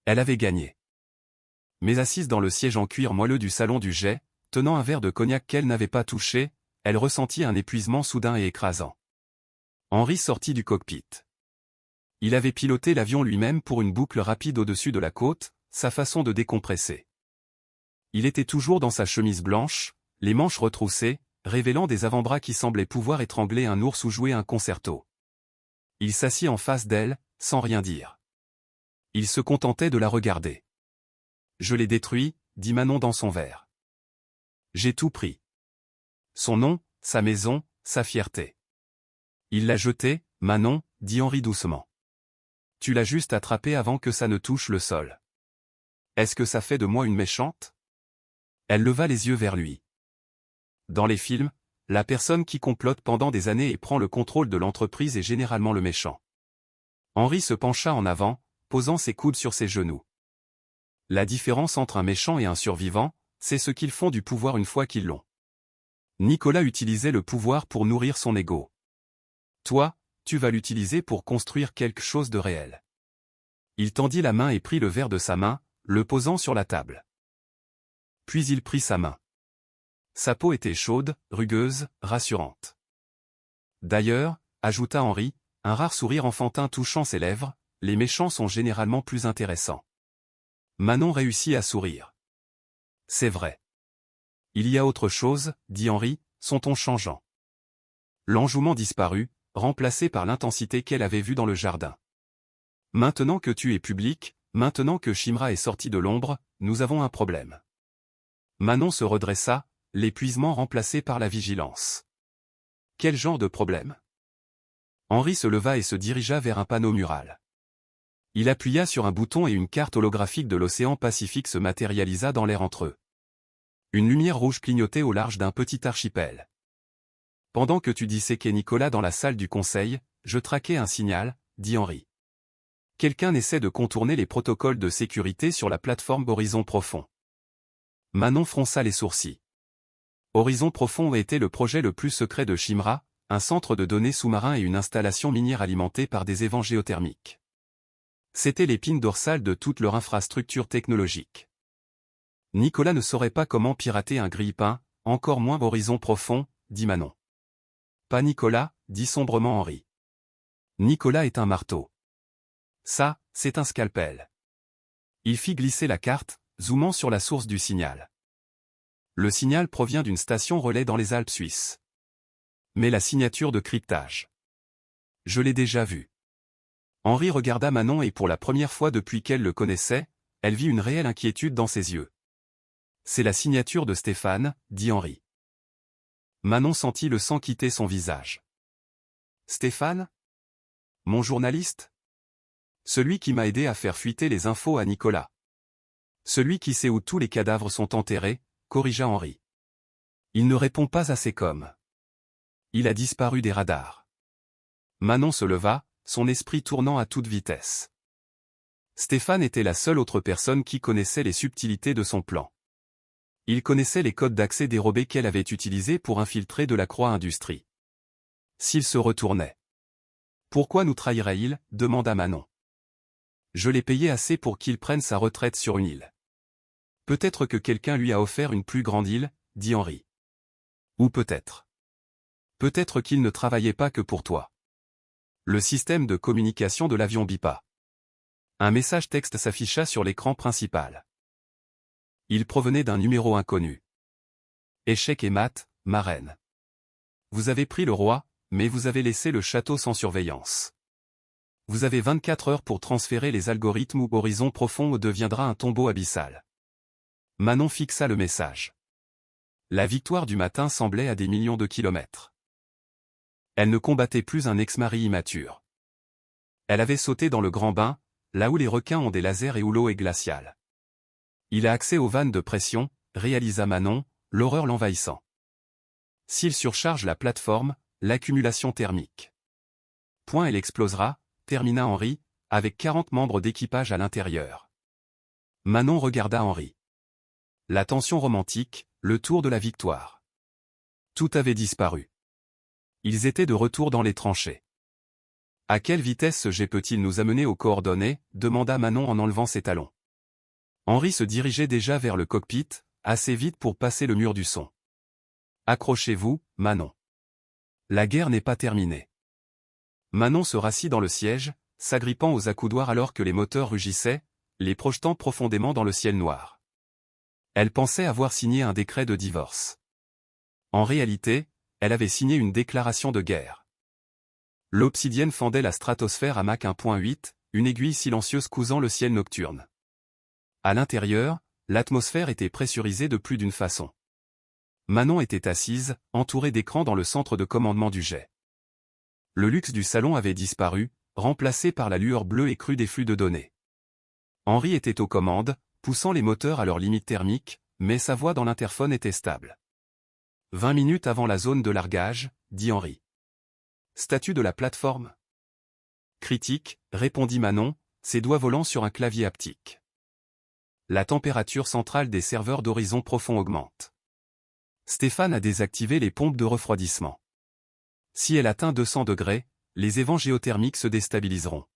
Elle avait gagné. Mais assise dans le siège en cuir moelleux du salon du jet, tenant un verre de cognac qu'elle n'avait pas touché, elle ressentit un épuisement soudain et écrasant. Henri sortit du cockpit. Il avait piloté l'avion lui-même pour une boucle rapide au-dessus de la côte, sa façon de décompresser. Il était toujours dans sa chemise blanche, les manches retroussées, révélant des avant-bras qui semblaient pouvoir étrangler un ours ou jouer un concerto. Il s'assit en face d'elle, sans rien dire. Il se contentait de la regarder. Je l'ai détruit, dit Manon dans son verre. J'ai tout pris. Son nom, sa maison, sa fierté. Il l'a jeté, Manon, dit Henri doucement. Tu l'as juste attrapé avant que ça ne touche le sol. Est-ce que ça fait de moi une méchante? Elle leva les yeux vers lui. Dans les films, la personne qui complote pendant des années et prend le contrôle de l'entreprise est généralement le méchant. Henri se pencha en avant, posant ses coudes sur ses genoux. La différence entre un méchant et un survivant, c'est ce qu'ils font du pouvoir une fois qu'ils l'ont. Nicolas utilisait le pouvoir pour nourrir son ego. Toi, tu vas l'utiliser pour construire quelque chose de réel. Il tendit la main et prit le verre de sa main, le posant sur la table. Puis il prit sa main. Sa peau était chaude, rugueuse, rassurante. D'ailleurs, ajouta Henri, un rare sourire enfantin touchant ses lèvres, les méchants sont généralement plus intéressants. Manon réussit à sourire. C'est vrai. Il y a autre chose, dit Henri, son ton changeant. L'enjouement disparut, remplacé par l'intensité qu'elle avait vue dans le jardin. Maintenant que tu es public, maintenant que Shimra est sorti de l'ombre, nous avons un problème. Manon se redressa, l'épuisement remplacé par la vigilance. Quel genre de problème? Henri se leva et se dirigea vers un panneau mural. Il appuya sur un bouton et une carte holographique de l'océan Pacifique se matérialisa dans l'air entre eux. Une lumière rouge clignotait au large d'un petit archipel. Pendant que tu disséquais Nicolas dans la salle du conseil, je traquais un signal, dit Henri. Quelqu'un essaie de contourner les protocoles de sécurité sur la plateforme Horizon Profond. Manon fronça les sourcils. Horizon Profond était le projet le plus secret de Shimra, un centre de données sous-marin et une installation minière alimentée par des évents géothermiques. C'était l'épine dorsale de toute leur infrastructure technologique. Nicolas ne saurait pas comment pirater un grille-pain, encore moins Horizon Profond, dit Manon. Pas Nicolas, dit sombrement Henri. Nicolas est un marteau. Ça, c'est un scalpel. Il fit glisser la carte, zoomant sur la source du signal. Le signal provient d'une station relais dans les Alpes suisses. Mais la signature de cryptage. Je l'ai déjà vue. Henri regarda Manon et pour la première fois depuis qu'elle le connaissait, elle vit une réelle inquiétude dans ses yeux. C'est la signature de Stéphane, dit Henri. Manon sentit le sang quitter son visage. Stéphane? Mon journaliste? Celui qui m'a aidé à faire fuiter les infos à Nicolas. Celui qui sait où tous les cadavres sont enterrés, corrigea Henri. Il ne répond pas à ses coms. Il a disparu des radars. Manon se leva, son esprit tournant à toute vitesse. Stéphane était la seule autre personne qui connaissait les subtilités de son plan. Il connaissait les codes d'accès dérobés qu'elle avait utilisés pour infiltrer de la Croix Industrie. S'il se retournait. Pourquoi nous trahirait-il? Demanda Manon. Je l'ai payé assez pour qu'il prenne sa retraite sur une île. Peut-être que quelqu'un lui a offert une plus grande île, dit Henri. Ou peut-être. Peut-être qu'il ne travaillait pas que pour toi. Le système de communication de l'avion bipa. Un message texte s'afficha sur l'écran principal. Il provenait d'un numéro inconnu. Échec et mat, marraine. Vous avez pris le roi, mais vous avez laissé le château sans surveillance. Vous avez 24 heures pour transférer les algorithmes ou Horizon Profond deviendra un tombeau abyssal. Manon fixa le message. La victoire du matin semblait à des millions de kilomètres. Elle ne combattait plus un ex-mari immature. Elle avait sauté dans le grand bain, là où les requins ont des lasers et où l'eau est glaciale. Il a accès aux vannes de pression, réalisa Manon, l'horreur l'envahissant. S'il surcharge la plateforme, l'accumulation thermique. Point elle explosera, termina Henri, avec 40 membres d'équipage à l'intérieur. Manon regarda Henri. La tension romantique, le tour de la victoire. Tout avait disparu. Ils étaient de retour dans les tranchées. À quelle vitesse ce jet peut-il nous amener aux coordonnées? Demanda Manon en enlevant ses talons. Henri se dirigeait déjà vers le cockpit, assez vite pour passer le mur du son. Accrochez-vous, Manon. La guerre n'est pas terminée. Manon se rassit dans le siège, s'agrippant aux accoudoirs alors que les moteurs rugissaient, les projetant profondément dans le ciel noir. Elle pensait avoir signé un décret de divorce. En réalité, elle avait signé une déclaration de guerre. L'obsidienne fendait la stratosphère à Mach 1.8, une aiguille silencieuse cousant le ciel nocturne. À l'intérieur, l'atmosphère était pressurisée de plus d'une façon. Manon était assise, entourée d'écrans dans le centre de commandement du jet. Le luxe du salon avait disparu, remplacé par la lueur bleue et crue des flux de données. Henri était aux commandes, poussant les moteurs à leur limite thermique, mais sa voix dans l'interphone était stable. 20 minutes avant la zone de largage, dit Henri. Statut de la plateforme. Critique, répondit Manon, ses doigts volant sur un clavier haptique. La température centrale des serveurs d'Horizon Profond augmente. Stéphane a désactivé les pompes de refroidissement. Si elle atteint 200 degrés, les évents géothermiques se déstabiliseront.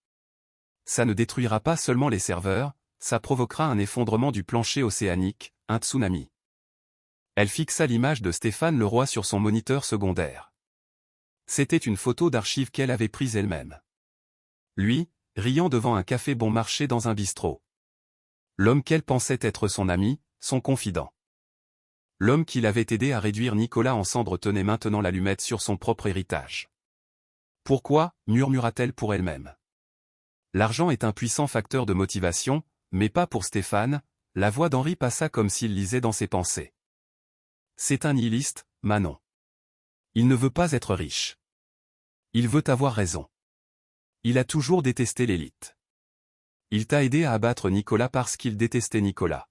Ça ne détruira pas seulement les serveurs, ça provoquera un effondrement du plancher océanique, un tsunami. Elle fixa l'image de Stéphane Leroy sur son moniteur secondaire. C'était une photo d'archive qu'elle avait prise elle-même. Lui, riant devant un café bon marché dans un bistrot. L'homme qu'elle pensait être son ami, son confident. L'homme qui l'avait aidé à réduire Nicolas en cendres tenait maintenant l'allumette sur son propre héritage. Pourquoi, murmura-t-elle pour elle-même. L'argent est un puissant facteur de motivation, mais pas pour Stéphane, la voix d'Henri passa comme s'il lisait dans ses pensées. C'est un nihiliste, Manon. Il ne veut pas être riche. Il veut avoir raison. Il a toujours détesté l'élite. Il t'a aidé à abattre Nicolas parce qu'il détestait Nicolas.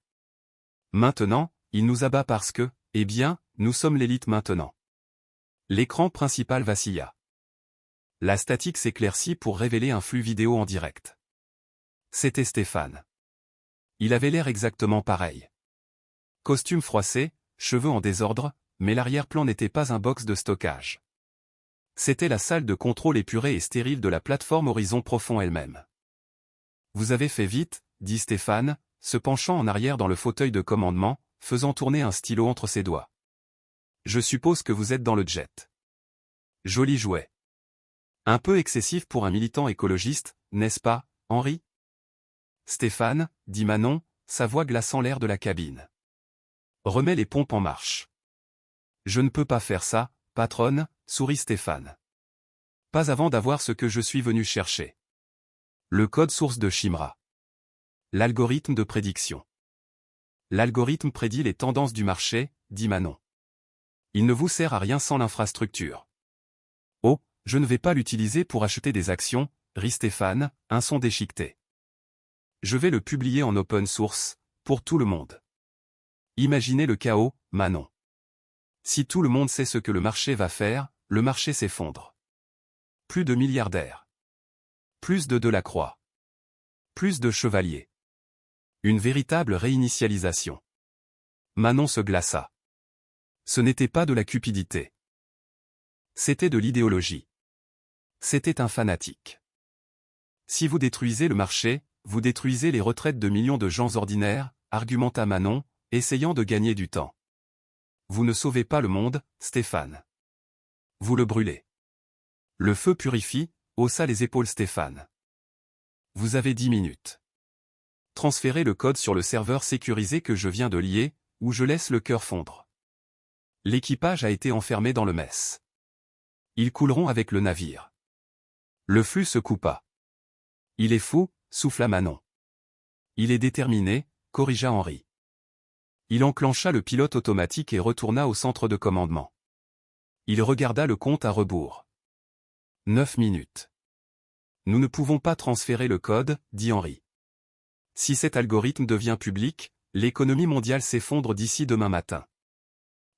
Maintenant, il nous abat parce que, eh bien, nous sommes l'élite maintenant. L'écran principal vacilla. La statique s'éclaircit pour révéler un flux vidéo en direct. C'était Stéphane. Il avait l'air exactement pareil. Costume froissé, cheveux en désordre, mais l'arrière-plan n'était pas un box de stockage. C'était la salle de contrôle épurée et stérile de la plateforme Horizon Profond elle-même. Vous avez fait vite, dit Stéphane, se penchant en arrière dans le fauteuil de commandement, faisant tourner un stylo entre ses doigts. Je suppose que vous êtes dans le jet. Joli jouet. Un peu excessif pour un militant écologiste, n'est-ce pas, Henri? Stéphane, dit Manon, sa voix glaçant l'air de la cabine. Remets les pompes en marche. Je ne peux pas faire ça, patronne, sourit Stéphane. Pas avant d'avoir ce que je suis venu chercher. Le code source de Shimra. L'algorithme de prédiction. L'algorithme prédit les tendances du marché, dit Manon. Il ne vous sert à rien sans l'infrastructure. Oh, je ne vais pas l'utiliser pour acheter des actions, rit Stéphane, un son déchiqueté. Je vais le publier en open source, pour tout le monde. Imaginez le chaos, Manon. Si tout le monde sait ce que le marché va faire, le marché s'effondre. Plus de milliardaires. Plus de Delacroix. Plus de chevaliers. Une véritable réinitialisation. Manon se glaça. Ce n'était pas de la cupidité. C'était de l'idéologie. C'était un fanatique. Si vous détruisez le marché, vous détruisez les retraites de millions de gens ordinaires, argumenta Manon, essayant de gagner du temps. Vous ne sauvez pas le monde, Stéphane. Vous le brûlez. Le feu purifie, haussa les épaules Stéphane. Vous avez 10 minutes. Transférez le code sur le serveur sécurisé que je viens de lier, ou je laisse le cœur fondre. L'équipage a été enfermé dans le mess. Ils couleront avec le navire. Le flux se coupa. Il est fou, souffla Manon. Il est déterminé, corrigea Henri. Il enclencha le pilote automatique et retourna au centre de commandement. Il regarda le compte à rebours. 9 minutes. Nous ne pouvons pas transférer le code, dit Henri. Si cet algorithme devient public, l'économie mondiale s'effondre d'ici demain matin.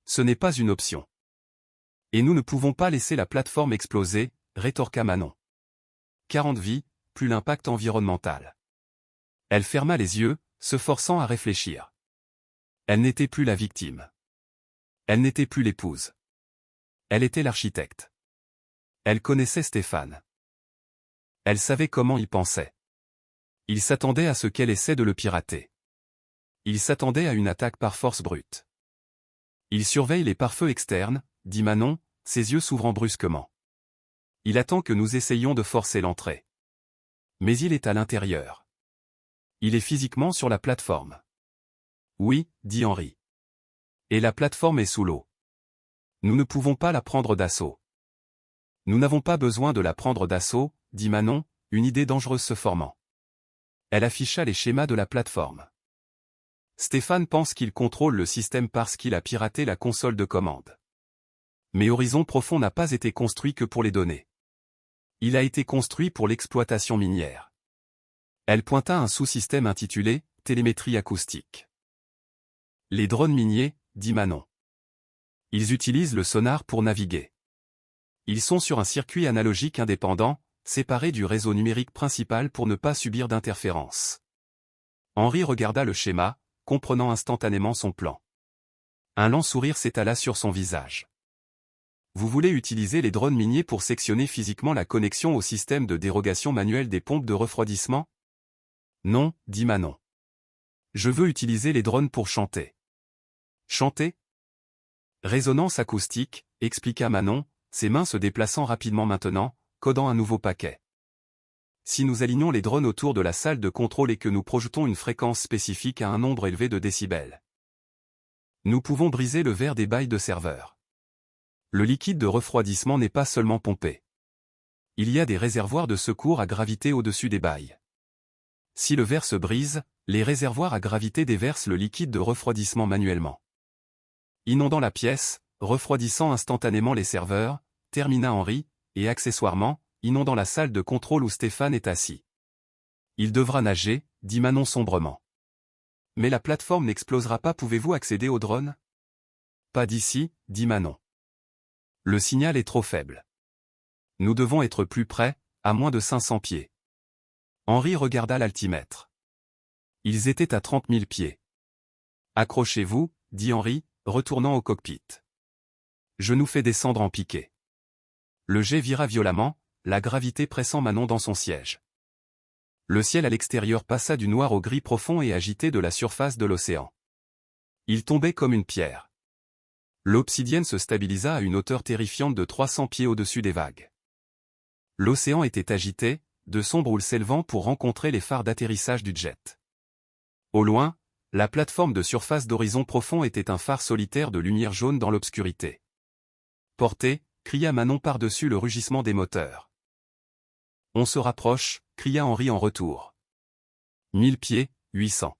Ce n'est pas une option. Et nous ne pouvons pas laisser la plateforme exploser, rétorqua Manon. 40 vies, plus l'impact environnemental. Elle ferma les yeux, se forçant à réfléchir. Elle n'était plus la victime. Elle n'était plus l'épouse. Elle était l'architecte. Elle connaissait Stéphane. Elle savait comment il pensait. Il s'attendait à ce qu'elle essaie de le pirater. Il s'attendait à une attaque par force brute. Il surveille les pare-feux externes, dit Manon, ses yeux s'ouvrant brusquement. Il attend que nous essayions de forcer l'entrée. Mais il est à l'intérieur. Il est physiquement sur la plateforme. Oui, dit Henri. Et la plateforme est sous l'eau. Nous ne pouvons pas la prendre d'assaut. Nous n'avons pas besoin de la prendre d'assaut, dit Manon, une idée dangereuse se formant. Elle afficha les schémas de la plateforme. Stéphane pense qu'il contrôle le système parce qu'il a piraté la console de commande. Mais Horizon Profond n'a pas été construit que pour les données. Il a été construit pour l'exploitation minière. Elle pointa un sous-système intitulé « Télémétrie acoustique ». Les drones miniers, dit Manon. Ils utilisent le sonar pour naviguer. Ils sont sur un circuit analogique indépendant, séparé du réseau numérique principal pour ne pas subir d'interférences. Henri regarda le schéma, comprenant instantanément son plan. Un lent sourire s'étala sur son visage. Vous voulez utiliser les drones miniers pour sectionner physiquement la connexion au système de dérogation manuelle des pompes de refroidissement? Non, dit Manon. Je veux utiliser les drones pour chanter. Chanter? Résonance acoustique, expliqua Manon, ses mains se déplaçant rapidement maintenant, codant un nouveau paquet. Si nous alignons les drones autour de la salle de contrôle et que nous projetons une fréquence spécifique à un nombre élevé de décibels, nous pouvons briser le verre des bails de serveur. Le liquide de refroidissement n'est pas seulement pompé. Il y a des réservoirs de secours à gravité au-dessus des bails. Si le verre se brise, les réservoirs à gravité déversent le liquide de refroidissement manuellement, inondant la pièce, refroidissant instantanément les serveurs, termina Henri, et accessoirement, inondant la salle de contrôle où Stéphane est assis. Il devra nager, dit Manon sombrement. Mais la plateforme n'explosera pas, pouvez-vous accéder au drone? Pas d'ici, dit Manon. Le signal est trop faible. Nous devons être plus près, à moins de 500 pieds. Henri regarda l'altimètre. Ils étaient à 30 000 pieds. Accrochez-vous, dit Henri, retournant au cockpit. Je nous fais descendre en piqué. Le jet vira violemment, la gravité pressant Manon dans son siège. Le ciel à l'extérieur passa du noir au gris profond et agité de la surface de l'océan. Il tombait comme une pierre. L'obsidienne se stabilisa à une hauteur terrifiante de 300 pieds au-dessus des vagues. L'océan était agité, de sombres houles s'élevant pour rencontrer les phares d'atterrissage du jet. Au loin, la plateforme de surface d'horizon profond était un phare solitaire de lumière jaune dans l'obscurité. Portez, cria Manon par-dessus le rugissement des moteurs. On se rapproche, cria Henri en retour. 1000 pieds, 800.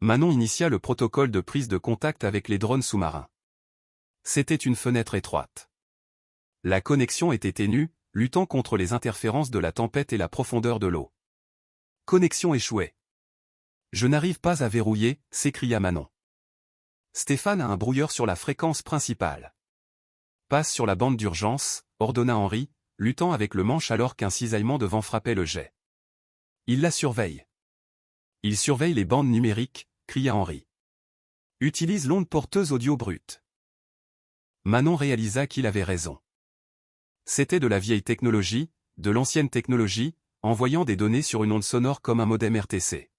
Manon initia le protocole de prise de contact avec les drones sous-marins. C'était une fenêtre étroite. La connexion était ténue, luttant contre les interférences de la tempête et la profondeur de l'eau. Connexion échouée. Je n'arrive pas à verrouiller, s'écria Manon. Stéphane a un brouilleur sur la fréquence principale. Passe sur la bande d'urgence, ordonna Henri, luttant avec le manche alors qu'un cisaillement de vent frappait le jet. Il la surveille. Il surveille les bandes numériques, cria Henri. Utilise l'onde porteuse audio brute. Manon réalisa qu'il avait raison. C'était de la vieille technologie, de l'ancienne technologie, envoyant des données sur une onde sonore comme un modem RTC.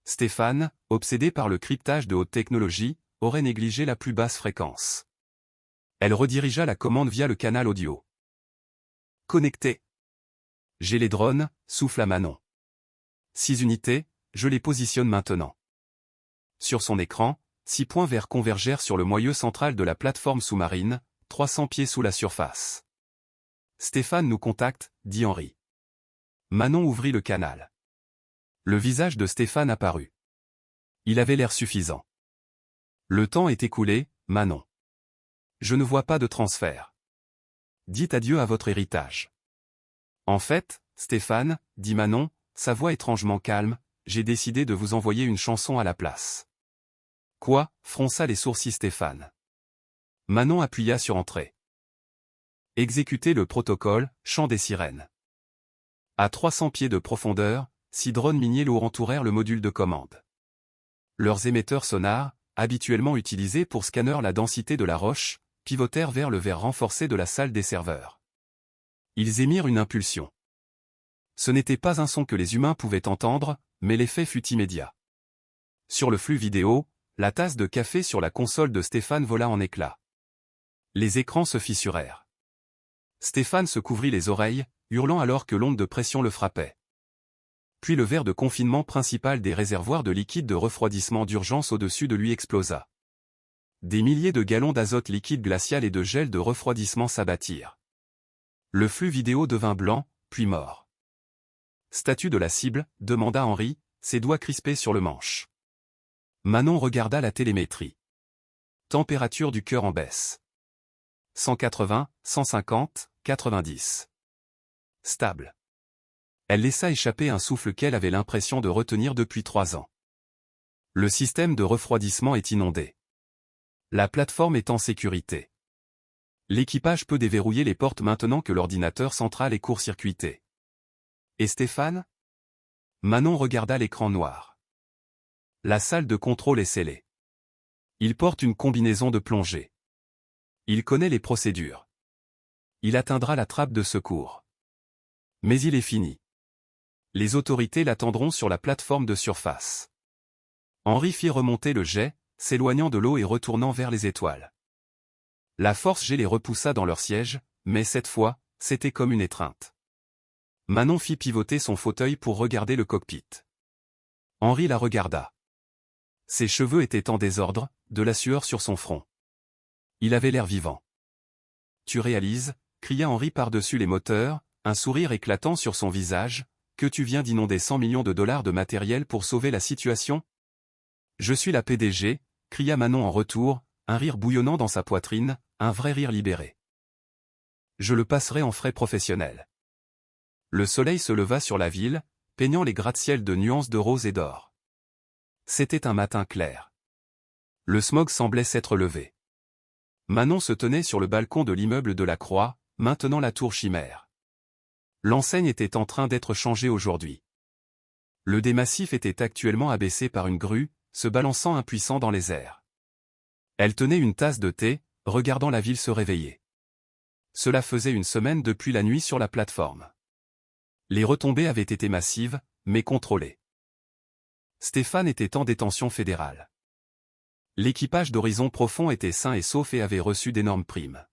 Stéphane, obsédé par le cryptage de haute technologie, aurait négligé la plus basse fréquence. Elle redirigea la commande via le canal audio. Connecté. J'ai les drones, souffla Manon. 6 unités, je les positionne maintenant. Sur son écran, 6 points verts convergèrent sur le moyeu central de la plateforme sous-marine, 300 pieds sous la surface. Stéphane nous contacte, dit Henri. Manon ouvrit le canal. Le visage de Stéphane apparut. Il avait l'air suffisant. Le temps est écoulé, Manon. Je ne vois pas de transfert. Dites adieu à votre héritage. En fait, Stéphane, dit Manon, sa voix étrangement calme, j'ai décidé de vous envoyer une chanson à la place. Quoi, fronça les sourcils Stéphane. Manon appuya sur Entrée. Exécutez le protocole, chant des sirènes. À 300 pieds de profondeur, 6 drones miniers lourds entourèrent le module de commande. Leurs émetteurs sonars, habituellement utilisés pour scanner la densité de la roche, pivotèrent vers le verre renforcé de la salle des serveurs. Ils émirent une impulsion. Ce n'était pas un son que les humains pouvaient entendre, mais l'effet fut immédiat. Sur le flux vidéo, la tasse de café sur la console de Stéphane vola en éclats. Les écrans se fissurèrent. Stéphane se couvrit les oreilles, hurlant alors que l'onde de pression le frappait. Puis le verre de confinement principal des réservoirs de liquide de refroidissement d'urgence au-dessus de lui explosa. Des milliers de gallons d'azote liquide glacial et de gel de refroidissement s'abattirent. Le flux vidéo devint blanc, puis mort. Statut de la cible, demanda Henri, ses doigts crispés sur le manche. Manon regarda la télémétrie. Température du cœur en baisse. 180, 150, 90. Stable. Elle laissa échapper un souffle qu'elle avait l'impression de retenir depuis 3 ans. Le système de refroidissement est inondé. La plateforme est en sécurité. L'équipage peut déverrouiller les portes maintenant que l'ordinateur central est court-circuité. Et Stéphane? Manon regarda l'écran noir. La salle de contrôle est scellée. Il porte une combinaison de plongée. Il connaît les procédures. Il atteindra la trappe de secours. Mais il est fini. Les autorités l'attendront sur la plateforme de surface. Henri fit remonter le jet, s'éloignant de l'eau et retournant vers les étoiles. La force G les repoussa dans leur siège, mais cette fois, c'était comme une étreinte. Manon fit pivoter son fauteuil pour regarder le cockpit. Henri la regarda. Ses cheveux étaient en désordre, de la sueur sur son front. Il avait l'air vivant. « Tu réalises » cria Henri par-dessus les moteurs, un sourire éclatant sur son visage, « que tu viens d'inonder 100 millions de dollars de matériel pour sauver la situation ?»« Je suis la PDG » cria Manon en retour, un rire bouillonnant dans sa poitrine, un vrai rire libéré. « Je le passerai en frais professionnels. » Le soleil se leva sur la ville, peignant les gratte-ciels de nuances de rose et d'or. C'était un matin clair. Le smog semblait s'être levé. Manon se tenait sur le balcon de l'immeuble de la Croix, maintenant la tour Chimère. L'enseigne était en train d'être changée aujourd'hui. Le dé massif était actuellement abaissé par une grue, se balançant impuissant dans les airs. Elle tenait une tasse de thé, regardant la ville se réveiller. Cela faisait une semaine depuis la nuit sur la plateforme. Les retombées avaient été massives, mais contrôlées. Stéphane était en détention fédérale. L'équipage d'Horizon Profond était sain et sauf et avait reçu d'énormes primes.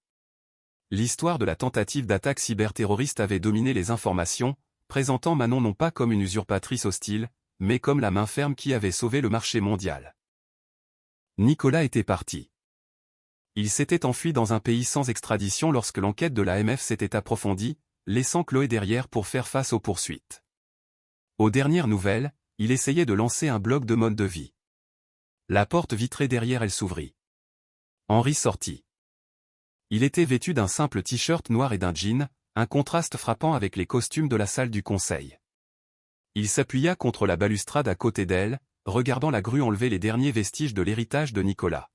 L'histoire de la tentative d'attaque cyberterroriste avait dominé les informations, présentant Manon non pas comme une usurpatrice hostile, mais comme la main ferme qui avait sauvé le marché mondial. Nicolas était parti. Il s'était enfui dans un pays sans extradition lorsque l'enquête de l'AMF s'était approfondie, laissant Chloé derrière pour faire face aux poursuites. Aux dernières nouvelles, il essayait de lancer un blog de mode de vie. La porte vitrée derrière elle s'ouvrit. Henri sortit. Il était vêtu d'un simple t-shirt noir et d'un jean, un contraste frappant avec les costumes de la salle du conseil. Il s'appuya contre la balustrade à côté d'elle, regardant la grue enlever les derniers vestiges de l'héritage de Nicolas.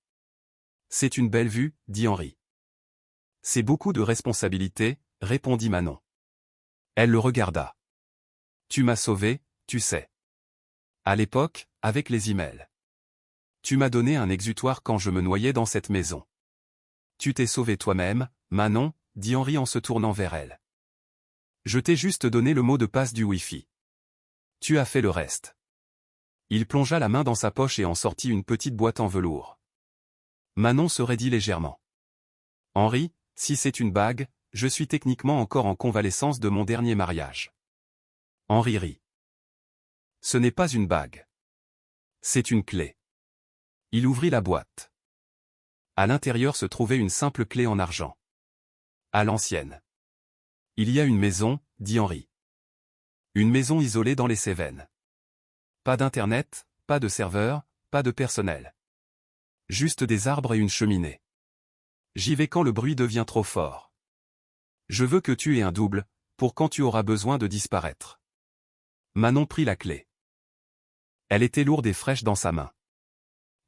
« C'est une belle vue, » dit Henri. « C'est beaucoup de responsabilités, » répondit Manon. Elle le regarda. « Tu m'as sauvé, tu sais. À l'époque, avec les emails. Tu m'as donné un exutoire quand je me noyais dans cette maison. Tu t'es sauvé toi-même, Manon, dit Henri en se tournant vers elle. Je t'ai juste donné le mot de passe du Wi-Fi. Tu as fait le reste. Il plongea la main dans sa poche et en sortit une petite boîte en velours. Manon se raidit légèrement. Henri, si c'est une bague, je suis techniquement encore en convalescence de mon dernier mariage. Henri rit. Ce n'est pas une bague. C'est une clé. Il ouvrit la boîte. À l'intérieur se trouvait une simple clé en argent. À l'ancienne. Il y a une maison, dit Henri. Une maison isolée dans les Cévennes. Pas d'internet, pas de serveur, pas de personnel. Juste des arbres et une cheminée. J'y vais quand le bruit devient trop fort. Je veux que tu aies un double, pour quand tu auras besoin de disparaître. Manon prit la clé. Elle était lourde et fraîche dans sa main.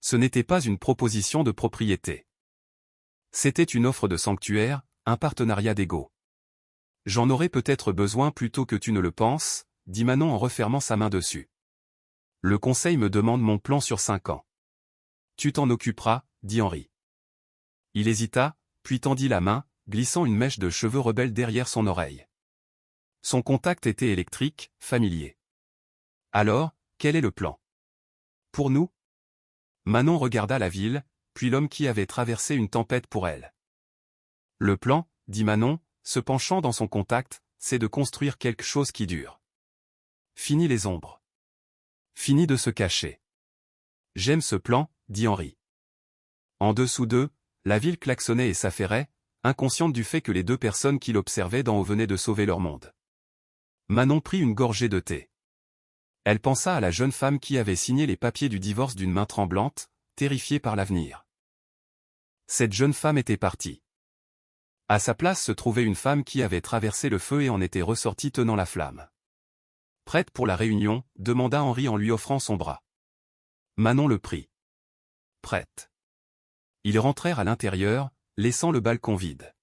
Ce n'était pas une proposition de propriété. C'était une offre de sanctuaire, un partenariat d'ego. J'en aurais peut-être besoin plus tôt que tu ne le penses, dit Manon en refermant sa main dessus. Le conseil me demande mon plan sur 5 ans. Tu t'en occuperas, dit Henri. Il hésita, puis tendit la main, glissant une mèche de cheveux rebelles derrière son oreille. Son contact était électrique, familier. Alors, quel est le plan? Pour nous? Manon regarda la ville, puis l'homme qui avait traversé une tempête pour elle. Le plan, dit Manon, se penchant dans son contact, c'est de construire quelque chose qui dure. Fini les ombres. Fini de se cacher. J'aime ce plan, dit Henri. En dessous d'eux, la ville klaxonnait et s'affairait, inconsciente du fait que les deux personnes qui l'observaient d'en haut venaient de sauver leur monde. Manon prit une gorgée de thé. Elle pensa à la jeune femme qui avait signé les papiers du divorce d'une main tremblante, terrifiée par l'avenir. Cette jeune femme était partie. À sa place se trouvait une femme qui avait traversé le feu et en était ressortie tenant la flamme. « Prête pour la réunion ?» demanda Henri en lui offrant son bras. Manon le prit. « Prête. » Ils rentrèrent à l'intérieur, laissant le balcon vide.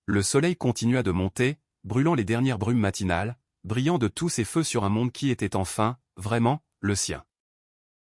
Le soleil continua de monter, brûlant les dernières brumes matinales, brillant de tous ses feux sur un monde qui était enfin, vraiment, le sien.